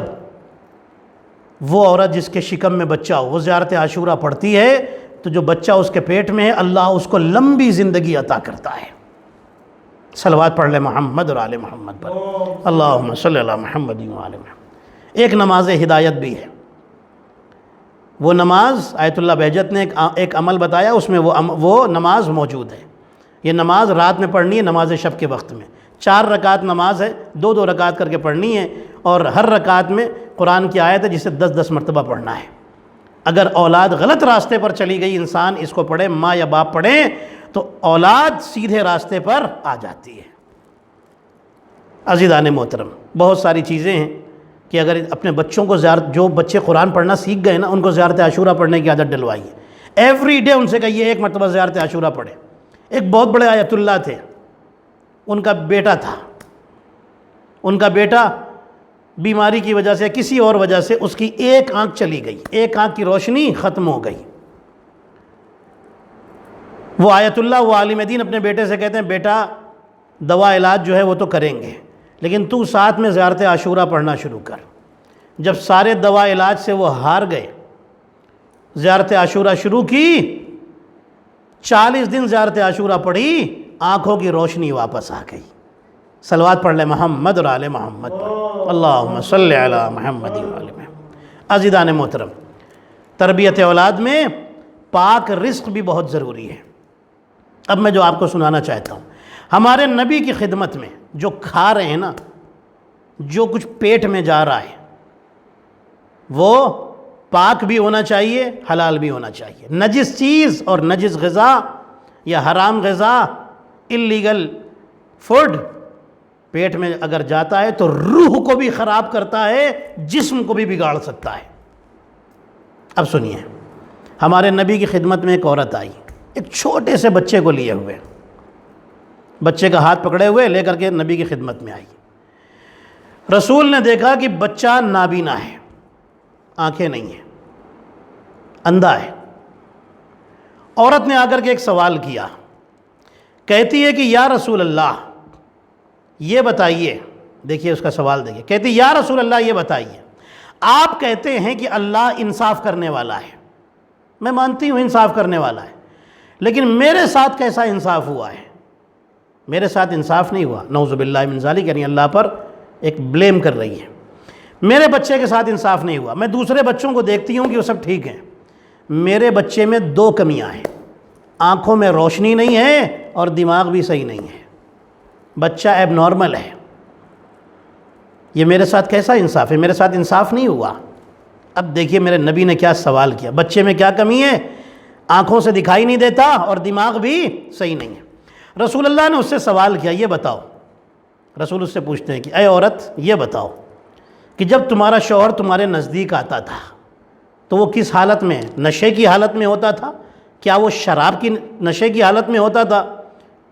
وہ عورت جس کے شکم میں بچہ ہو وہ زیارت عاشورہ پڑھتی ہے تو جو بچہ اس کے پیٹ میں ہے اللہ اس کو لمبی زندگی عطا کرتا ہے۔ صلوات پڑھ لے محمد اور آل محمد پر، اللہم صلی علی محمد و آل محمد۔ ایک نماز ہدایت بھی ہے، وہ نماز آیت اللہ بہجت نے ایک عمل بتایا، اس میں وہ نماز موجود ہے۔ یہ نماز رات میں پڑھنی ہے، نماز شب کے وقت میں 4 رکعت نماز ہے، 2 رکعت کر کے پڑھنی ہے، اور ہر رکعت میں قرآن کی آیت ہے جسے 10 مرتبہ پڑھنا ہے۔ اگر اولاد غلط راستے پر چلی گئی، انسان اس کو پڑھے، ماں یا باپ پڑھیں، تو اولاد سیدھے راستے پر آ جاتی ہے۔ عزیزان محترم، بہت ساری چیزیں ہیں کہ اگر اپنے بچوں کو جو بچے قرآن پڑھنا سیکھ گئے نا، ان کو زیارت عاشورہ پڑھنے کی عادت ڈلوائیے۔ ایوری ڈے ان سے کہیے 1 مرتبہ زیارت عاشورہ پڑھے۔ ایک بہت بڑے آیت اللہ تھے، ان کا بیٹا تھا، ان کا بیٹا بیماری کی وجہ سے کسی اور وجہ سے اس کی ایک آنکھ چلی گئی، ایک آنکھ کی روشنی ختم ہو گئی۔ وہ آیت اللہ، وہ عالم دین اپنے بیٹے سے کہتے ہیں بیٹا دوا علاج جو ہے وہ تو کریں گے، لیکن تو ساتھ میں زیارت عاشورہ پڑھنا شروع کر۔ جب سارے دوا علاج سے وہ ہار گئے، زیارت عاشورہ شروع کی، 40 دن زیارت عاشورہ پڑھی، آنکھوں کی روشنی واپس آ گئی۔ صلوات پڑھ لے محمد اور آل محمد پر، اللہم صلی علی محمد و آل محمد۔ عزیزان محترم، تربیت اولاد میں پاک رزق بھی بہت ضروری ہے۔ اب میں جو آپ کو سنانا چاہتا ہوں، ہمارے نبی کی خدمت میں جو کھا رہے ہیں نا، جو کچھ پیٹ میں جا رہا ہے وہ پاک بھی ہونا چاہیے، حلال بھی ہونا چاہیے۔ نجس چیز اور نجس غذا یا حرام غذا، اللیگل فوڈ پیٹ میں اگر جاتا ہے تو روح کو بھی خراب کرتا ہے، جسم کو بھی بگاڑ سکتا ہے۔ اب سنیے، ہمارے نبی کی خدمت میں ایک عورت آئی، ایک چھوٹے سے بچے کو لیے ہوئے، بچے کا ہاتھ پکڑے ہوئے لے کر کے نبی کی خدمت میں آئی۔ رسول نے دیکھا کہ بچہ نابینا ہے، آنکھیں نہیں ہیں، اندھا ہے۔ عورت نے آ کر کے ایک سوال کیا، کہتی ہے کہ یا رسول اللہ یہ بتائیے، دیکھیے اس کا سوال دیکھیے، کہتی یا رسول اللہ یہ بتائیے، آپ کہتے ہیں کہ اللہ انصاف کرنے والا ہے، میں مانتی ہوں انصاف کرنے والا ہے، لیکن میرے ساتھ کیسا انصاف ہوا ہے؟ میرے ساتھ انصاف نہیں ہوا، نعوذ باللہ من ذالک، یعنی اللہ پر ایک بلیم کر رہی ہے۔ میرے بچے کے ساتھ انصاف نہیں ہوا، میں دوسرے بچوں کو دیکھتی ہوں کہ وہ سب ٹھیک ہیں، میرے بچے میں 2 کمیاں ہیں، آنکھوں میں روشنی نہیں ہے اور دماغ بھی صحیح نہیں ہے، بچہ ایب نارمل ہے، یہ میرے ساتھ کیسا انصاف ہے؟ میرے ساتھ انصاف نہیں ہوا۔ اب دیکھیے میرے نبی نے کیا سوال کیا، بچے میں کیا کمی ہے؟ آنکھوں سے دکھائی نہیں دیتا اور دماغ بھی صحیح نہیں ہے۔ رسول اللہ نے اس سے سوال کیا، یہ بتاؤ، رسول اس سے پوچھتے ہیں کہ اے عورت یہ بتاؤ کہ جب تمہارا شوہر تمہارے نزدیک آتا تھا تو وہ کس حالت میں، نشے کی حالت میں ہوتا تھا؟ کیا وہ شراب کی نشے کی حالت میں ہوتا تھا؟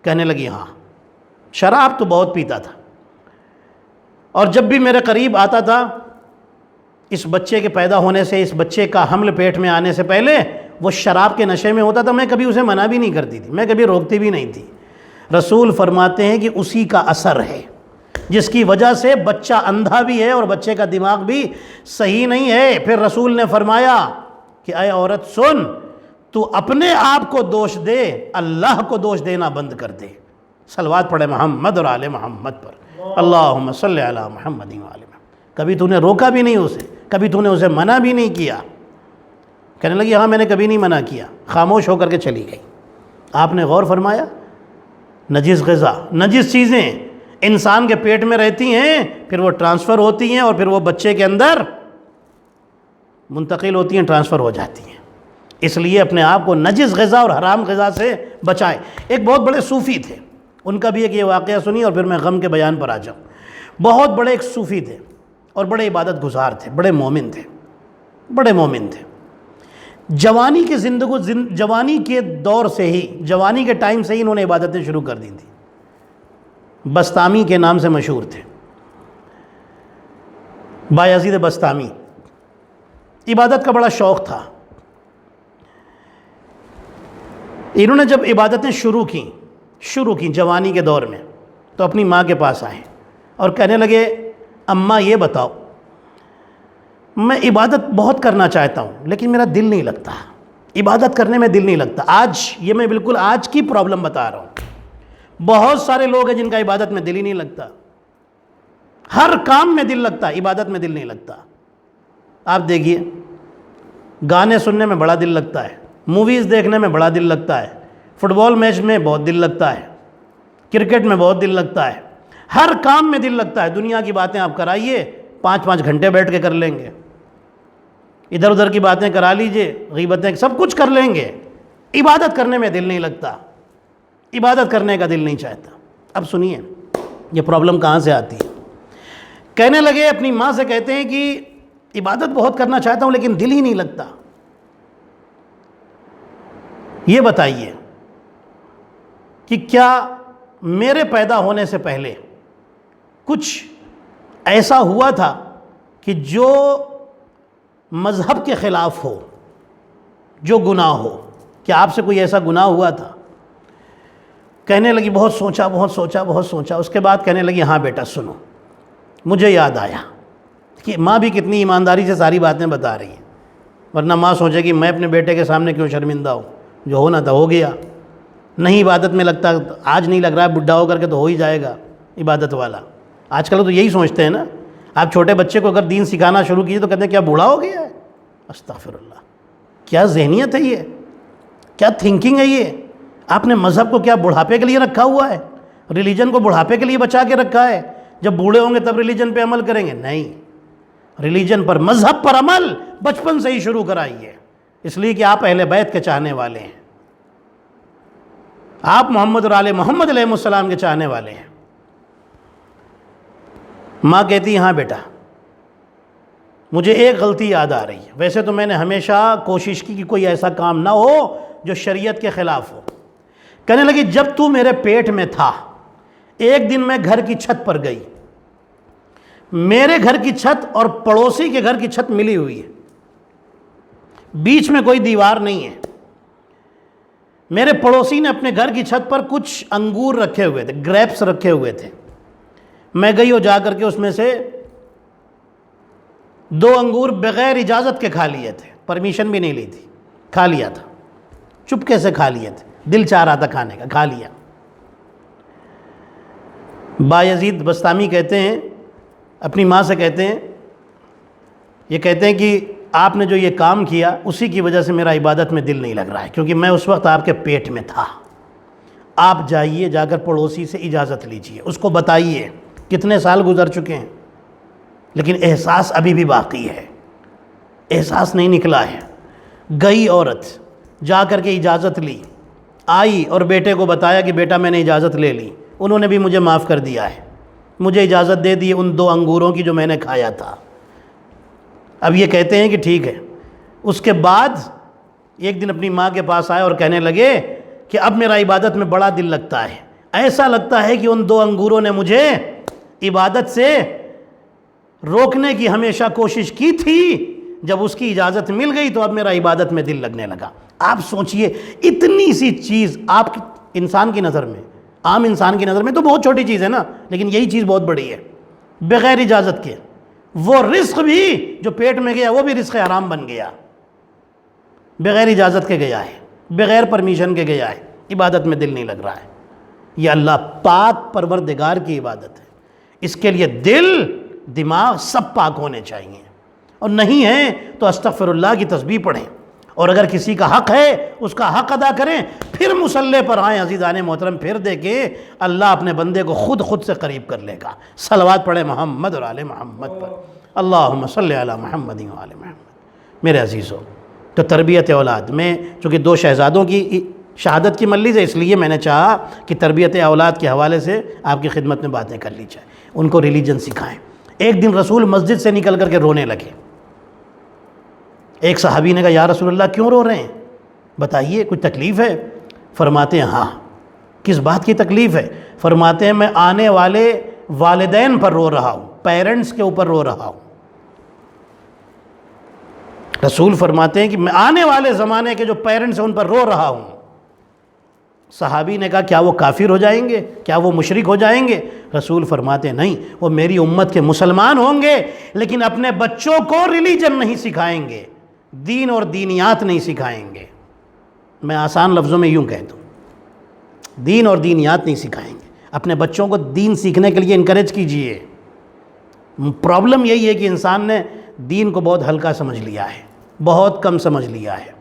کہنے لگی ہاں، شراب تو بہت پیتا تھا، اور جب بھی میرے قریب آتا تھا اس بچے کے پیدا ہونے سے، اس بچے کا حمل پیٹ میں آنے سے پہلے وہ شراب کے نشے میں ہوتا تھا، میں کبھی اسے منع بھی نہیں کرتی تھی، میں کبھی روکتی بھی نہیں تھی۔ رسول فرماتے ہیں کہ اسی کا اثر ہے جس کی وجہ سے بچہ اندھا بھی ہے اور بچے کا دماغ بھی صحیح نہیں ہے۔ پھر رسول نے فرمایا کہ اے عورت سن، تو اپنے آپ کو دوش دے، اللہ کو دوش دینا بند کر دے۔ صلوات پڑھے محمد اور آل محمد پر، اللہم صلی علی محمد و آل محمد۔ کبھی تو نے روکا بھی نہیں اسے، کبھی تو نے اسے منع بھی نہیں کیا۔ کہنے لگی ہاں میں نے کبھی نہیں منع کیا، خاموش ہو کر کے چلی گئی۔ آپ نے غور فرمایا، نجس غذا، نجس چیزیں انسان کے پیٹ میں رہتی ہیں، پھر وہ ٹرانسفر ہوتی ہیں اور پھر وہ بچے کے اندر منتقل ہوتی ہیں، ٹرانسفر ہو جاتی ہیں۔ اس لیے اپنے آپ کو نجس غذا اور حرام غذا سے بچائیں۔ ایک بہت بڑے صوفی تھے، ان کا بھی ایک یہ واقعہ سنی اور پھر میں غم کے بیان پر آ جاؤں۔ بہت بڑے ایک صوفی تھے اور بڑے عبادت گزار تھے، بڑے مومن تھے، بڑے مومن تھے۔ جوانی کے دور سے ہی، جوانی کے ٹائم سے ہی انہوں نے عبادتیں شروع کر دی تھیں۔ بسطامی کے نام سے مشہور تھے، بایزید بسطامی۔ عبادت کا بڑا شوق تھا۔ انہوں نے جب عبادتیں شروع کی جوانی کے دور میں، تو اپنی ماں کے پاس آئے اور کہنے لگے اماں یہ بتاؤ، میں عبادت بہت کرنا چاہتا ہوں لیکن میرا دل نہیں لگتا، عبادت کرنے میں دل نہیں لگتا۔ آج یہ میں بالکل آج کی پرابلم بتا رہا ہوں، بہت سارے لوگ ہیں جن کا عبادت میں دل ہی نہیں لگتا، ہر کام میں دل لگتا ہے، عبادت میں دل نہیں لگتا۔ آپ دیکھیے، گانے سننے میں بڑا دل لگتا ہے، موویز دیکھنے میں بڑا دل لگتا ہے، فٹ بال میچ میں بہت دل لگتا ہے، کرکٹ میں بہت دل لگتا ہے، ہر کام میں دل لگتا ہے۔ دنیا کی باتیں آپ کرائیے 5 گھنٹے بیٹھ کے کر لیں گے، ادھر ادھر کی باتیں کرا لیجئے، غیبتیں سب کچھ کر لیں گے، عبادت کرنے میں دل نہیں لگتا، عبادت کرنے کا دل نہیں چاہتا۔ اب سنیے یہ پرابلم کہاں سے آتی ہے۔ کہنے لگے اپنی ماں سے، کہتے ہیں کہ عبادت بہت کرنا چاہتا ہوں لیکن دل ہی نہیں لگتا۔ یہ بتائیے کہ کیا میرے پیدا ہونے سے پہلے کچھ ایسا ہوا تھا کہ جو مذہب کے خلاف ہو، جو گناہ ہو؟ کیا آپ سے کوئی ایسا گناہ ہوا تھا؟ کہنے لگی بہت سوچا، اس کے بعد کہنے لگی ہاں بیٹا سنو، مجھے یاد آیا۔ کہ ماں بھی کتنی ایمانداری سے ساری باتیں بتا رہی ہیں، ورنہ ماں سوچے کہ میں اپنے بیٹے کے سامنے کیوں شرمندہ ہوں، جو ہونا تھا ہو گیا، نہیں عبادت میں لگتا، آج نہیں لگ رہا ہے، بڈھا ہو کر کے تو ہو ہی جائے گا عبادت والا۔ آج کل تو یہی سوچتے ہیں نا، آپ چھوٹے بچے کو اگر دین سکھانا شروع کیجیے تو کہتے ہیں کیا بوڑھا ہو گیا ہے؟ استغفر اللہ، کیا ذہنیت ہے یہ، کیا تھنکنگ ہے یہ؟ آپ نے مذہب کو کیا بڑھاپے کے لیے رکھا ہوا ہے؟ ریلیجن کو بڑھاپے کے لیے بچا کے رکھا ہے، جب بوڑھے ہوں گے تب ریلیجن پہ عمل کریں گے؟ نہیں، ریلیجن پر، مذہب پر عمل بچپن سے ہی شروع کرائیے، اس لیے کہ آپ اہل بیت کے چاہنے والے ہیں، آپ محمد اور آل محمد علیہ السلام کے چاہنے والے ہیں۔ ماں کہتی ہاں بیٹا، مجھے ایک غلطی یاد آ رہی ہے، ویسے تو میں نے ہمیشہ کوشش کی کہ کوئی ایسا کام نہ ہو جو شریعت کے خلاف ہو۔ کہنے لگی جب تو میرے پیٹ میں تھا، ایک دن میں گھر کی چھت پر گئی، میرے گھر کی چھت اور پڑوسی کے گھر کی چھت ملی ہوئی ہے، بیچ میں کوئی دیوار نہیں ہے۔ میرے پڑوسی نے اپنے گھر کی چھت پر کچھ انگور رکھے ہوئے تھے، گریپس رکھے ہوئے تھے، میں گئی اور جا کر کے اس میں سے 2 انگور بغیر اجازت کے کھا لیے تھے، پرمیشن بھی نہیں لی تھی، کھا لیا تھا، چپکے سے کھا لیے تھے، دل چاہ رہا تھا کھانے کا، کھا لیا۔ بایزید بستامی کہتے ہیں، اپنی ماں سے کہتے ہیں، یہ کہتے ہیں کہ آپ نے جو یہ کام کیا اسی کی وجہ سے میرا عبادت میں دل نہیں لگ رہا ہے، کیونکہ میں اس وقت آپ کے پیٹ میں تھا۔ آپ جائیے، جا کر پڑوسی سے اجازت لیجئے، اس کو بتائیے، کتنے سال گزر چکے ہیں لیکن احساس ابھی بھی باقی ہے، احساس نہیں نکلا ہے۔ گئی عورت، جا کر کے اجازت لی، آئی اور بیٹے کو بتایا کہ بیٹا میں نے اجازت لے لی، انہوں نے بھی مجھے معاف کر دیا ہے، مجھے اجازت دے دی ان 2 انگوروں کی جو میں نے کھایا تھا۔ اب یہ کہتے ہیں کہ ٹھیک ہے۔ اس کے بعد ایک دن اپنی ماں کے پاس آئے اور کہنے لگے کہ اب میرا عبادت میں بڑا دل لگتا ہے، ایسا لگتا ہے کہ ان 2 انگوروں نے مجھے عبادت سے روکنے کی ہمیشہ کوشش کی تھی، جب اس کی اجازت مل گئی تو اب میرا عبادت میں دل لگنے لگا۔ آپ سوچئے، اتنی سی چیز آپ انسان کی نظر میں، عام انسان کی نظر میں تو بہت چھوٹی چیز ہے نا، لیکن یہی چیز بہت بڑی ہے۔ بغیر اجازت کے وہ رزق بھی جو پیٹ میں گیا وہ بھی رزق حرام بن گیا، بغیر اجازت کے گیا ہے، بغیر پرمیشن کے گیا ہے، عبادت میں دل نہیں لگ رہا ہے۔ یہ اللہ پاک پروردگار کی عبادت ہے، اس کے لیے دل، دماغ سب پاک ہونے چاہیے، اور نہیں ہے تو استغفر اللہ کی تسبیح پڑھیں، اور اگر کسی کا حق ہے اس کا حق ادا کریں، پھر مصلی پر آئیں عزیزان محترم، پھر دیکھیں اللہ اپنے بندے کو خود سے قریب کر لے گا۔ صلوات پڑھیں محمد اور آل محمد پر، اللہم صلی علی محمد و آل محمد۔ میرے عزیزوں، تو تربیت اولاد میں چونکہ 2 شہزادوں کی شہادت کی مجلس ہے، اس لیے میں نے چاہا کہ تربیت اولاد کے حوالے سے آپ کی خدمت میں باتیں کر لی جائیں، ان کو ریلیجن سکھائیں۔ ایک دن رسول مسجد سے نکل کر کے رونے لگے۔ ایک صحابی نے کہا یا رسول اللہ کیوں رو رہے ہیں، بتائیے کوئی تکلیف ہے؟ فرماتے ہیں ہاں۔ کس بات کی تکلیف ہے؟ فرماتے ہیں میں آنے والے والدین پر رو رہا ہوں، پیرنٹس کے اوپر رو رہا ہوں۔ رسول فرماتے ہیں کہ میں آنے والے زمانے کے جو پیرنٹس ہیں ان پر رو رہا ہوں۔ صحابی نے کہا کیا وہ کافر ہو جائیں گے، کیا وہ مشرک ہو جائیں گے؟ رسول فرماتے نہیں، وہ میری امت کے مسلمان ہوں گے لیکن اپنے بچوں کو ریلیجن نہیں سکھائیں گے، دین اور دینیات نہیں سکھائیں گے۔ میں آسان لفظوں میں یوں کہہ دوں، دین اور دینیات نہیں سکھائیں گے۔ اپنے بچوں کو دین سیکھنے کے لیے انکریج کیجئے۔ پرابلم یہی ہے کہ انسان نے دین کو بہت ہلکا سمجھ لیا ہے، بہت کم سمجھ لیا ہے۔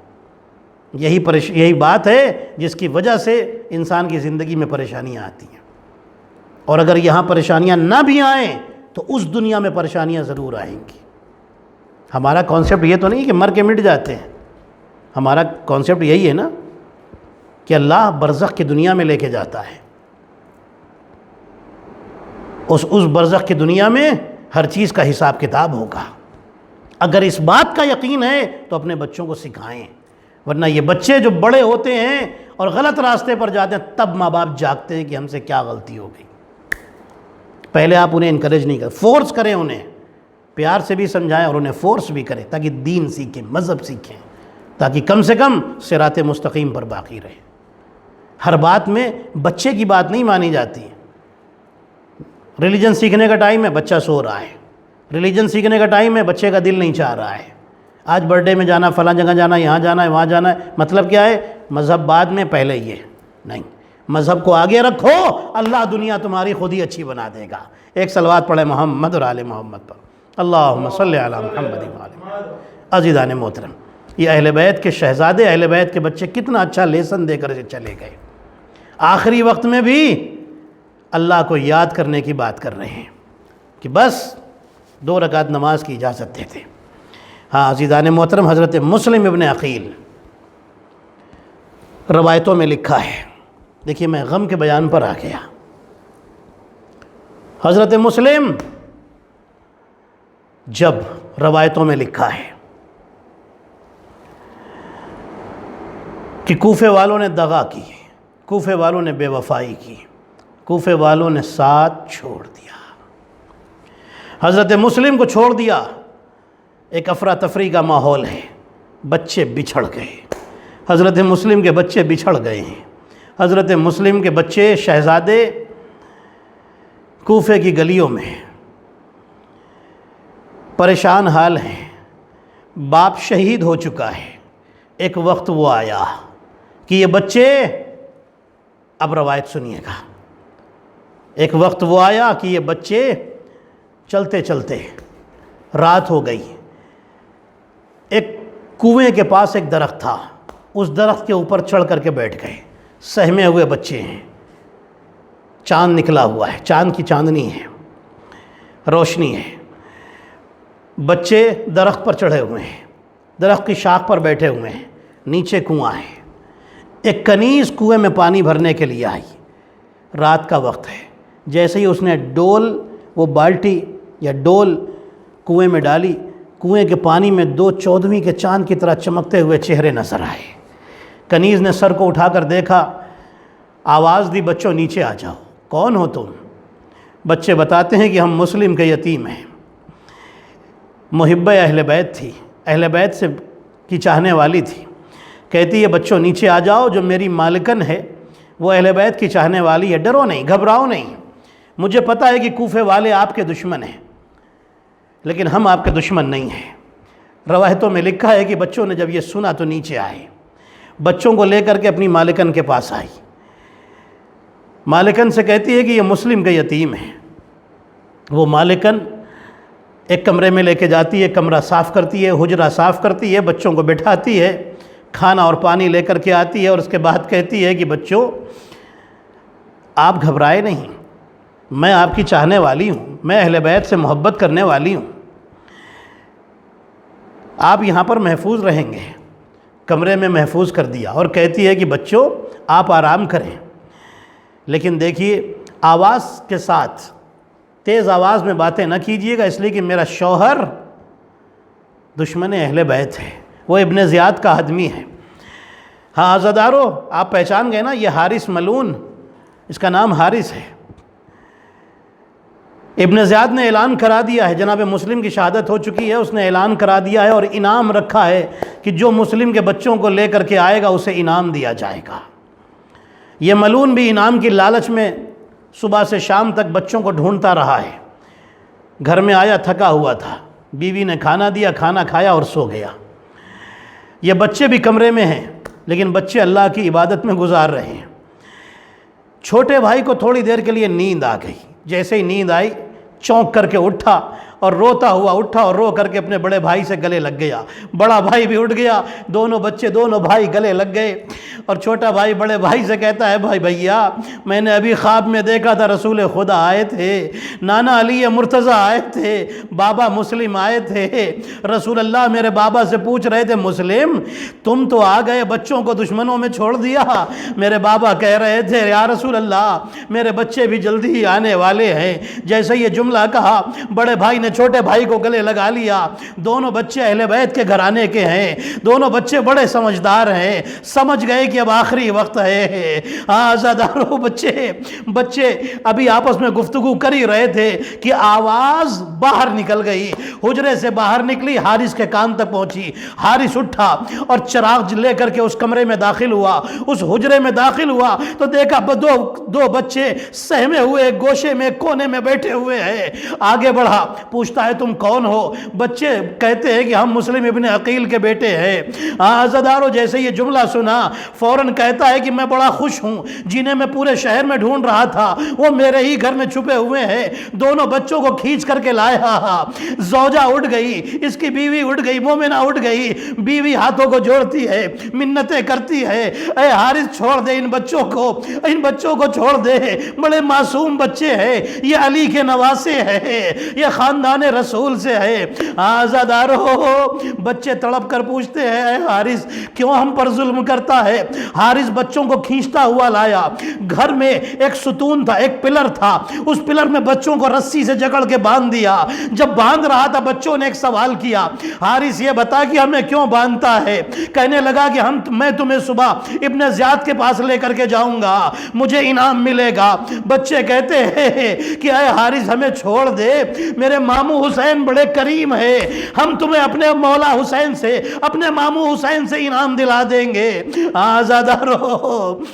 یہی بات ہے جس کی وجہ سے انسان کی زندگی میں پریشانیاں آتی ہیں، اور اگر یہاں پریشانیاں نہ بھی آئیں تو اس دنیا میں پریشانیاں ضرور آئیں گی۔ ہمارا کانسیپٹ یہ تو نہیں کہ مر کے مٹ جاتے ہیں، ہمارا کانسیپٹ یہی ہے نا کہ اللہ برزخ کی دنیا میں لے کے جاتا ہے، اس برزخ کی دنیا میں ہر چیز کا حساب کتاب ہوگا۔ اگر اس بات کا یقین ہے تو اپنے بچوں کو سکھائیں، ورنہ یہ بچے جو بڑے ہوتے ہیں اور غلط راستے پر جاتے ہیں تب ماں باپ جاگتے ہیں کہ ہم سے کیا غلطی ہو گئی۔ پہلے آپ انہیں انکریج نہیں کریں، فورس کریں، انہیں پیار سے بھی سمجھائیں اور انہیں فورس بھی کریں تاکہ دین سیکھیں، مذہب سیکھیں، تاکہ کم سے کم صراط مستقیم پر باقی رہیں۔ ہر بات میں بچے کی بات نہیں مانی جاتی ہے۔ ریلیجن سیکھنے کا ٹائم ہے، بچہ سو رہا ہے، ریلیجن سیکھنے کا ٹائم ہے، بچے کا دل نہیں چاہ رہا ہے، آج برتھ ڈے میں جانا، فلاں جگہ جانا، یہاں جانا ہے، وہاں جانا ہے۔ مطلب کیا ہے؟ مذہب بعد میں، پہلے یہ نہیں، مذہب کو آگے رکھو، اللہ دنیا تمہاری خود ہی اچھی بنا دے گا۔ ایک صلوات پڑھے محمد اور آل محمد پر، اللہم صلی علی محمد و آل محمد۔ عزیزان محترم، یہ اہل بیت کے شہزادے، اہل بیت کے بچے کتنا اچھا لیسن دے کر چلے گئے۔ آخری وقت میں بھی اللہ کو یاد کرنے کی بات کر رہے ہیں کہ بس 2 رکعت نماز کی اجازت دیتے۔ ہاں عزیزان محترم، حضرت مسلم ابن عقیل روایتوں میں لکھا ہے، دیکھیے میں غم کے بیان پر آ گیا۔ حضرت مسلم جب روایتوں میں لکھا ہے کہ کوفے والوں نے دغا کی، کوفے والوں نے بے وفائی کی، کوفے والوں نے ساتھ چھوڑ دیا، حضرت مسلم کو چھوڑ دیا۔ ایک افراتفری کا ماحول ہے، بچے بچھڑ گئے، حضرت مسلم کے بچے بچھڑ گئے ہیں، حضرت مسلم کے بچے شہزادے کوفے کی گلیوں میں پریشان حال ہیں، باپ شہید ہو چکا ہے۔ ایک وقت وہ آیا کہ یہ بچے، اب روایت سنیے گا، ایک وقت وہ آیا کہ یہ بچے چلتے چلتے رات ہو گئی، ایک کنویں کے پاس ایک درخت تھا، اس درخت کے اوپر چڑھ کر کے بیٹھ گئے، سہمے ہوئے بچے ہیں، چاند نکلا ہوا ہے، چاند کی چاندنی ہے، روشنی ہے، بچے درخت پر چڑھے ہوئے ہیں، درخت کی شاخ پر بیٹھے ہوئے ہیں، نیچے کنواں ہے۔ ایک کنیز کنویں میں پانی بھرنے کے لیے آئی، رات کا وقت ہے، جیسے ہی اس نے وہ بالٹی یا ڈول کنویں میں ڈالی، کنویں کے پانی میں 2/14 کے چاند کی طرح چمکتے ہوئے چہرے نظر آئے۔ کنیز نے سر کو اٹھا کر دیکھا، آواز دی، بچوں نیچے آ جاؤ۔ کون ہو تم؟ بچے بتاتے ہیں کہ ہم مسلم کے یتیم ہیں۔ محبہ اہل بیت تھی، اہل بیت سے کی چاہنے والی تھی، کہتی ہے بچوں نیچے آ جاؤ، جو میری مالکن ہے وہ اہل بیت کی چاہنے والی ہے، ڈرو نہیں، گھبراؤ نہیں، مجھے پتہ ہے کہ کوفے والے آپ کے دشمن ہیں لیکن ہم آپ کے دشمن نہیں ہیں۔ روایتوں میں لکھا ہے کہ بچوں نے جب یہ سنا تو نیچے آئے، بچوں کو لے کر کے اپنی مالکن کے پاس آئی، مالکن سے کہتی ہے کہ یہ مسلم کے یتیم ہیں۔ وہ مالکن ایک کمرے میں لے کے جاتی ہے، کمرہ صاف کرتی ہے، حجرہ صاف کرتی ہے، بچوں کو بٹھاتی ہے، کھانا اور پانی لے کر کے آتی ہے، اور اس کے بعد کہتی ہے کہ بچوں آپ گھبرائے نہیں، میں آپ کی چاہنے والی ہوں، میں اہل بیت سے محبت کرنے والی ہوں، آپ یہاں پر محفوظ رہیں گے۔ کمرے میں محفوظ کر دیا، اور کہتی ہے کہ بچوں آپ آرام کریں، لیکن دیکھیے آواز کے ساتھ تیز آواز میں باتیں نہ کیجیے گا، اس لیے کہ میرا شوہر دشمن اہل بیت ہے، وہ ابن زیاد کا آدمی ہے۔ ہاں عزادارو، آپ پہچان گئے نا، یہ حارث ملعون، اس کا نام حارث ہے۔ ابن زیاد نے اعلان کرا دیا ہے، جناب مسلم کی شہادت ہو چکی ہے، اس نے اعلان کرا دیا ہے اور انعام رکھا ہے کہ جو مسلم کے بچوں کو لے کر کے آئے گا اسے انعام دیا جائے گا۔ یہ ملون بھی انعام کی لالچ میں صبح سے شام تک بچوں کو ڈھونڈتا رہا ہے۔ گھر میں آیا تھکا ہوا تھا، بیوی نے کھانا دیا، کھانا کھایا اور سو گیا۔ یہ بچے بھی کمرے میں ہیں لیکن بچے اللہ کی عبادت میں گزار رہے ہیں۔ چھوٹے بھائی کو تھوڑی دیر کے لیے نیند آ گئی، جیسے ہی نیند آئی چونک کر کے اٹھا اور روتا ہوا اٹھا اور رو کر کے اپنے بڑے بھائی سے گلے لگ گیا۔ بڑا بھائی بھی اٹھ گیا، دونوں بچے دونوں بھائی گلے لگ گئے اور چھوٹا بھائی بڑے بھائی سے کہتا ہے بھائی بھیا میں نے ابھی خواب میں دیکھا تھا رسول خدا آئے تھے، نانا علی مرتضیٰ آئے تھے، بابا مسلم آئے تھے، رسول اللہ میرے بابا سے پوچھ رہے تھے مسلم تم تو آ گئے بچوں کو دشمنوں میں چھوڑ دیا، میرے بابا کہہ رہے تھے یا رسول اللہ میرے بچے بھی جلدی ہی آنے والے ہیں۔ جیسے یہ جملہ کہا بڑے بھائی نے چھوٹے بھائی کو گلے لگا لیا۔ دونوں بچے اہل بیت کے گھرانے کے ہیں، دونوں بچے بڑے سمجھدار ہیں، سمجھ گئے کہ اب آخری وقت ہے۔ آزادارو بچے ابھی آپس میں گفتگو کر ہی رہے تھے کہ آواز باہر نکل گئی، حجرے سے باہر نکلی، حارث کے کان تک پہنچی۔ حارث اٹھا اور چراغ لے کر کے اس کمرے میں داخل ہوا، اس حجرے میں داخل ہوا تو دیکھا دو بچے سہمے ہوئے گوشے میں کونے میں بیٹھے ہوئے ہیں۔ آگے بڑھا، پوچھتا ہے تم کون ہو؟ بچے کہتے ہیں کہ ہم مسلم ابن عقیل کے بیٹے ہیں۔ عزادارو جیسے یہ جملہ سنا فوراً کہتا ہے کہ میں بڑا خوش ہوں، جنہیں میں پورے شہر میں ڈھونڈ رہا تھا وہ میرے ہی گھر میں چھپے ہوئے ہیں۔ دونوں بچوں کو کھینچ کر کے لایا۔ زوجہ اٹھ گئی، اس کی بیوی اٹھ گئی، مومنہ اٹھ گئی، بیوی ہاتھوں کو جوڑتی ہے، منتیں کرتی ہے اے حارث چھوڑ دے ان بچوں کو چھوڑ دے، بڑے معصوم بچے ہیں، یہ علی کے نواسے ہیں، یہ خاندان رسول سے ہے۔ آزادارو بچے تڑپ کر پوچھتے ہیں اے حارث کیوں ہم پر ظلم کرتا ہے؟ حارث بچوں کو کھینچتا ہوا لایا۔ گھر میں ایک ستون تھا، ایک پلر تھا، اس پلر میں بچوں کو رسی سے جکڑ کے باندھ دیا۔ جب باندھ رہا تھا بچوں نے ایک سوال کیا حارث یہ بتا کہ ہمیں کیوں باندھتا ہے؟ کہنے لگا کہ میں تمہیں صبح ابن زیاد کے پاس لے کر کے جاؤں گا، مجھے انعام ملے گا۔ بچے کہتے ہیں کہ اے حارث ہمیں چھوڑ دے، میرے ماموں حسین بڑے کریم ہے، ہم تمہیں اپنے مولا حسین سے، اپنے ماموں حسین سے انعام دلا دیں گے۔ آزادارو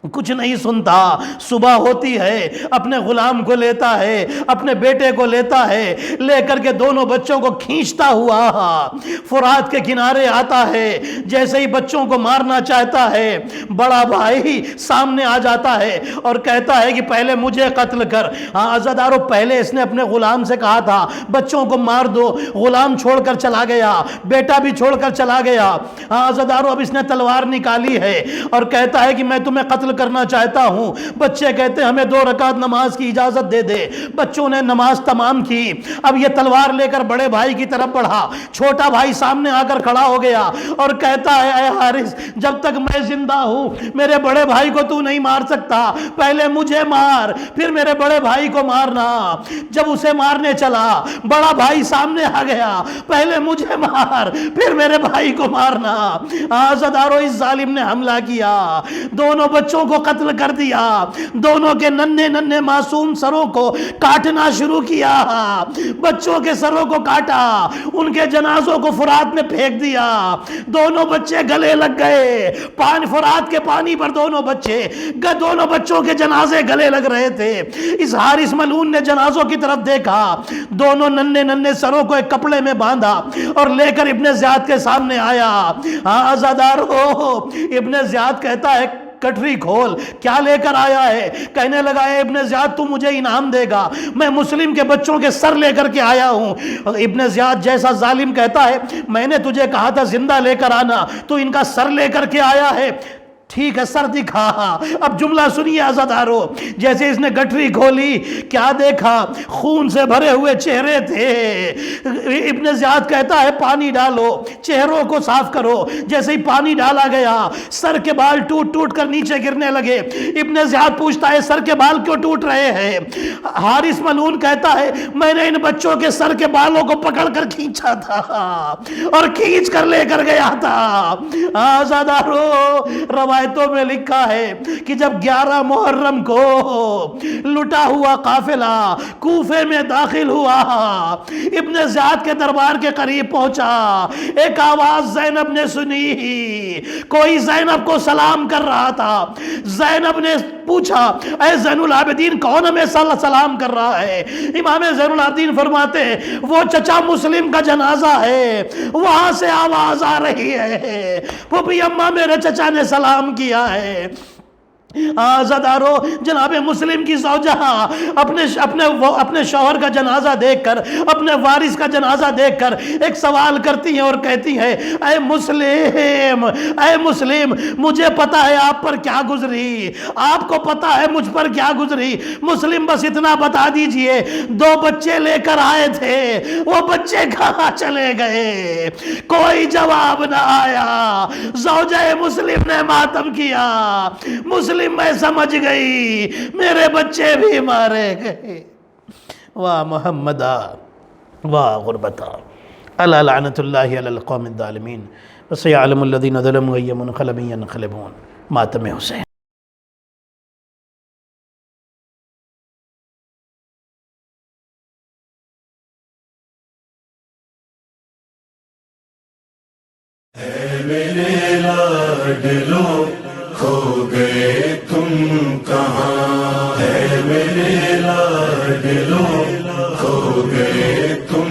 کچھ نہیں سنتا، صبح ہوتی ہے اپنے غلام کو لیتا ہے، اپنے بیٹے کو لیتا ہے، لے کر کے دونوں بچوں کو کھینچتا ہوا فرات کے کنارے آتا ہے۔ جیسے ہی بچوں کو مارنا چاہتا ہے بڑا بھائی سامنے آ جاتا ہے اور کہتا ہے کہ پہلے مجھے قتل کر۔ عزادارو پہلے اس نے اپنے غلام سے کہا تھا بچوں کو مار دو، غلام چھوڑ کر چلا گیا، بیٹا بھی چھوڑ کر چلا گیا۔ عزادارو اب اس نے تلوار نکالی ہے اور کہتا ہے کہ میں تمہیں قتل کرنا چاہتا ہوں۔ بچے کہتے ہیں ہمیں 2 رکعت نماز کی اجازت دے دے۔ بچوں نے نماز تمام کی، اب یہ تلوار لے کر بڑے بھائی کی طرف بڑھا۔ چھوٹا بھائی سامنے آ کر کھڑا ہو گیا اور کہتا ہے اے حارث جب تک میں زندہ ہوں میرے بڑے بھائی کو تو نہیں مار سکتا، پہلے مجھے مار پھر میرے بڑے بھائی کو مارنا۔ جب اسے مارنے چلا بڑا بھائی سامنے آ گیا، پہلے مجھے مار پھر میرے بھائی کو مارنا۔ عزادارو اس ظالم نے حملہ کیا، دونوں بچوں کو قتل کر دیا، دونوں کے ننھے ننھے معصوم سروں کو کاٹنا شروع کیا، بچوں کے سروں کو کاٹا، ان کے جنازوں کو فرات میں پھینک دیا، دونوں بچے گلے لگ گئے، فرات کے پانی پر دونوں بچوں کے جنازے گلے لگ رہے تھے۔ اس حارث ملعون نے جنازوں کی طرف دیکھا، دونوں ننھے ننھے سروں کو ایک کپڑے میں باندھا اور لے کر ابن زیاد کے سامنے آیا۔ عزادارو ابن زیاد کہتا ہے کٹری کھول، کیا لے کر آیا ہے؟ کہنے لگا اے ابن زیاد تو مجھے انعام دے گا، میں مسلم کے بچوں کے سر لے کر کے آیا ہوں۔ ابن زیاد جیسا ظالم کہتا ہے میں نے تجھے کہا تھا زندہ لے کر آنا، تو ان کا سر لے کر کے آیا ہے، ٹھیک ہے سر دکھا۔ اب جملہ سنیے عزادارو، جیسے اس نے گٹری کھولی کیا دیکھا؟ خون سے بھرے ہوئے چہرے تھے۔ ابن زیاد کہتا ہے پانی ڈالو، چہروں کو صاف کرو۔ جیسے ہی پانی ڈالا گیا سر کے بال ٹوٹ ٹوٹ کر نیچے گرنے لگے۔ ابن زیاد پوچھتا ہے سر کے بال کیوں ٹوٹ رہے ہیں؟ حارث ملعون کہتا ہے میں نے ان بچوں کے سر کے بالوں کو پکڑ کر کھینچا تھا اور کھینچ کر لے کر گیا تھا۔ عزادارو روایت روایتوں میں لکھا ہے کہ جب 11 محرم کو لٹا ہوا قافلہ کوفے میں داخل ہوا، ابن زیاد کے دربار کے قریب پہنچا، ایک آواز زینب نے سنی، کوئی زینب کو سلام کر رہا تھا۔ زینب نے پوچھا اے زین العابدین کون ہمیں سلام کر رہا ہے؟ امام زین العابدین فرماتے ہیں وہ چچا مسلم کا جنازہ ہے، وہاں سے آواز آ رہی ہے پھوپھی اماں میرے چچا نے سلام کیا ہے۔ آزادارو، جناب مسلم کی زوجہ اپنے شوہر کا جنازہ دیکھ کر، اپنے وارث کا جنازہ دیکھ کر ایک سوال کرتی ہیں اور کہتی ہیں اے مسلم مجھے پتا ہے آپ پر کیا گزری، آپ کو پتا ہے مجھ پر کیا گزری، مسلم بس اتنا بتا دیجئے 2 بچے لے کر آئے تھے، وہ بچے کہاں چلے گئے؟ کوئی جواب نہ آیا۔ زوجہ مسلم نے ماتم کیا، مسلم میں سمجھ گئی میرے بچے بھی مارے گئے۔ واہ محمدہ واہ غربتہ، الا لعنت اللہ علی القوم الظالمین وسیعلم الذین ظلموا ای منقلب ینقلبون۔ ماتم حسین۔ اے میرے لاڈلو کھو گئے تم کہاں، اے میرے لاڈلو کھو گئے تم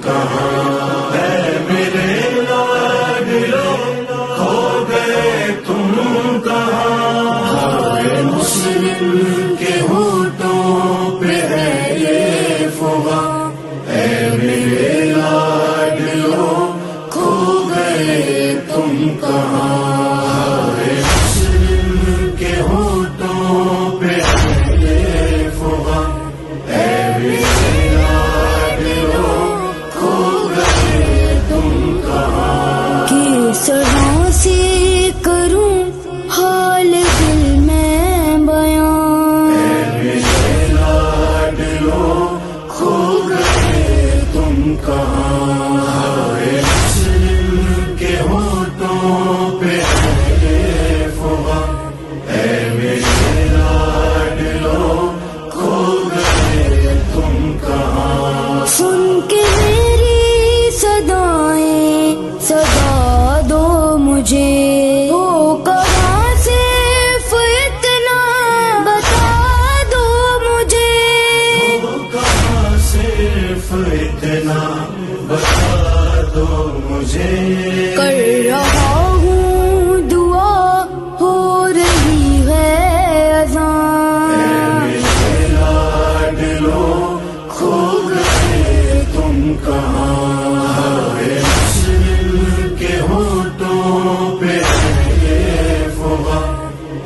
کہاں، اے میرے لاڈلو کھو گئے تم کہاں، اے مسلم کے ہونٹوں پہ ہے یہ فغاں، اے میرے لاڈلو کھو گئے تم کہاں، سروں سے کروں حال دل میں بیان، میرے لاڈلو کھو گئے تم کہاں، مسلم کے ہونٹوں پہ ہے فغاں، اے میرے لاڈلو کھو گئے تم کہاں، سن کے میری صدائیں صدا دو مجھے، ہو کہاں صرف اتنا بتا دو مجھے، ہو کہاں صرف اتنا بتا دو مجھے، کر رہا ہوں دعا ہو رہی ہے اذان، میرے لاڈلو کھو گئے تم کہاں، مسلم کے ہونٹوں پہ ہے فغاں،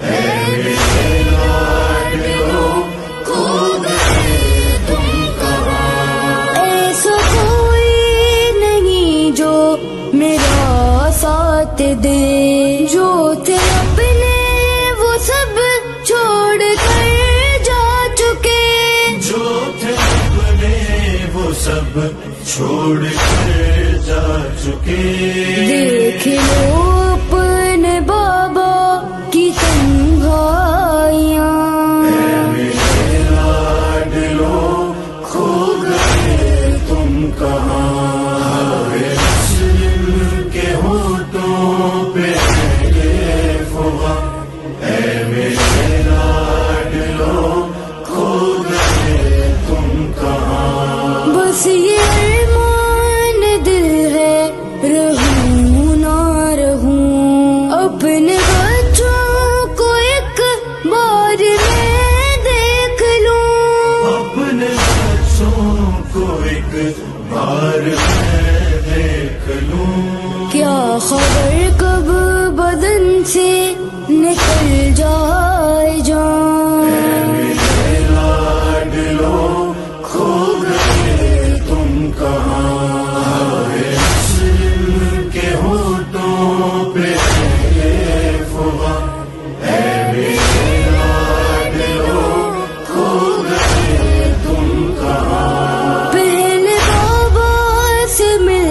اے میرے لاڈلو کھو گئے تم کہاں، ایسا کوئی نہیں جو میرا ساتھ دے، جو تھے اپنے وہ سب چھوڑ کر جا چکے، جو تھے اپنے وہ سب چھوڑ کر جا چکے، دیکھ لو اپنے بابا کی تنہائیاں، میرے لاڈلو کھو گئے تم کہاں، مسلم کے ہونٹوں پہ ہے فغاں، اے میرے لاڈلو کھو گئے تم کہاں، بس یہ ارمان دل ہے رہوں نہ رہوں، اپنے بچوں کو ایک بار میں دیکھ لوں، اپنے بچوں کو ایک بار میں دیکھ لوں، کیا خبر کب بدن سے نکل جائے جان، میرے لاڈلو کھو گئے تم کہاں، مسلم کے ہونٹوں پہ ہے فغاں، اے میرے لاڈلو کھو گئے تم کہاں، پہلے بابا سے مل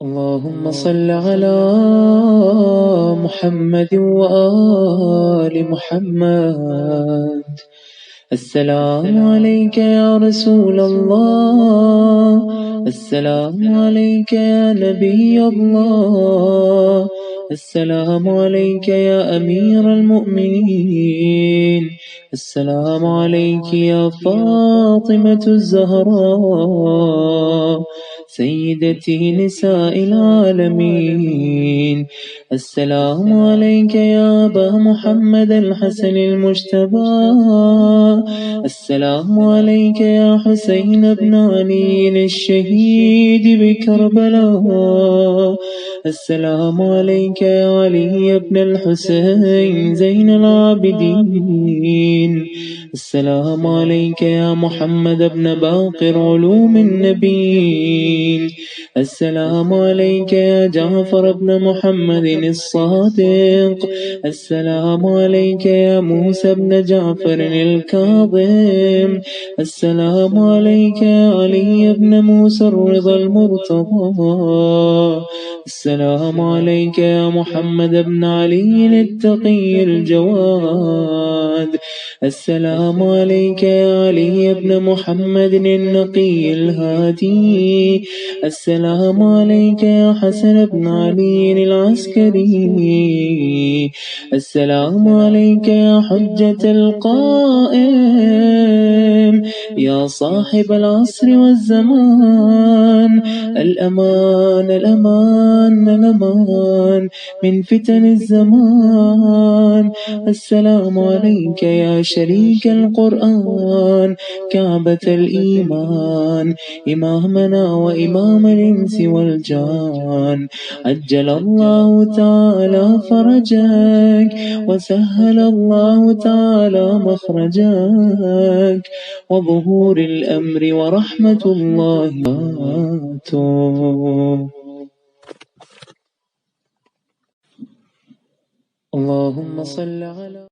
اللهم صل على محمد وآل محمد. السلام عليك يا رسول الله، السلام عليك يا نبي الله، السلام عليك يا أمير المؤمنين، السلام عليك يا فاطمة الزهراء سيدتي نساء العالمين. السلام عليك يا أبا محمد الحسن المجتبى، السلام عليك يا حسين بن علي الشهيد بكربلاء، السلام عليك يا علي بن الحسين زين العابدين، السلام عليك يا محمد بن باقر علوم النبيين، السلام عليك يا جعفر بن محمد الصادق، السلام عليك يا موسى بن جعفر الكاظم، السلام عليك يا علي بن موسى الرضا المرتضى، السلام عليك يا محمد بن علي التقي الجواد، السلام عليك يا علي بن محمد النقي الهادي، السلام عليك يا حسن بن علي العسكري، السلام عليك يا حجة القائم، يا صاحب العصر والزمان، الأمان الأمان الأمان من فتن الزمان. السلام عليك يا شريك القرآن، كعبة الإيمان، إمامنا وإمام الإنس والجان. عجل الله تعالى فرجك وسهل الله تعالى مخرجك، وظهور الأمر ورحمة الله وبركاته. اللهم صل على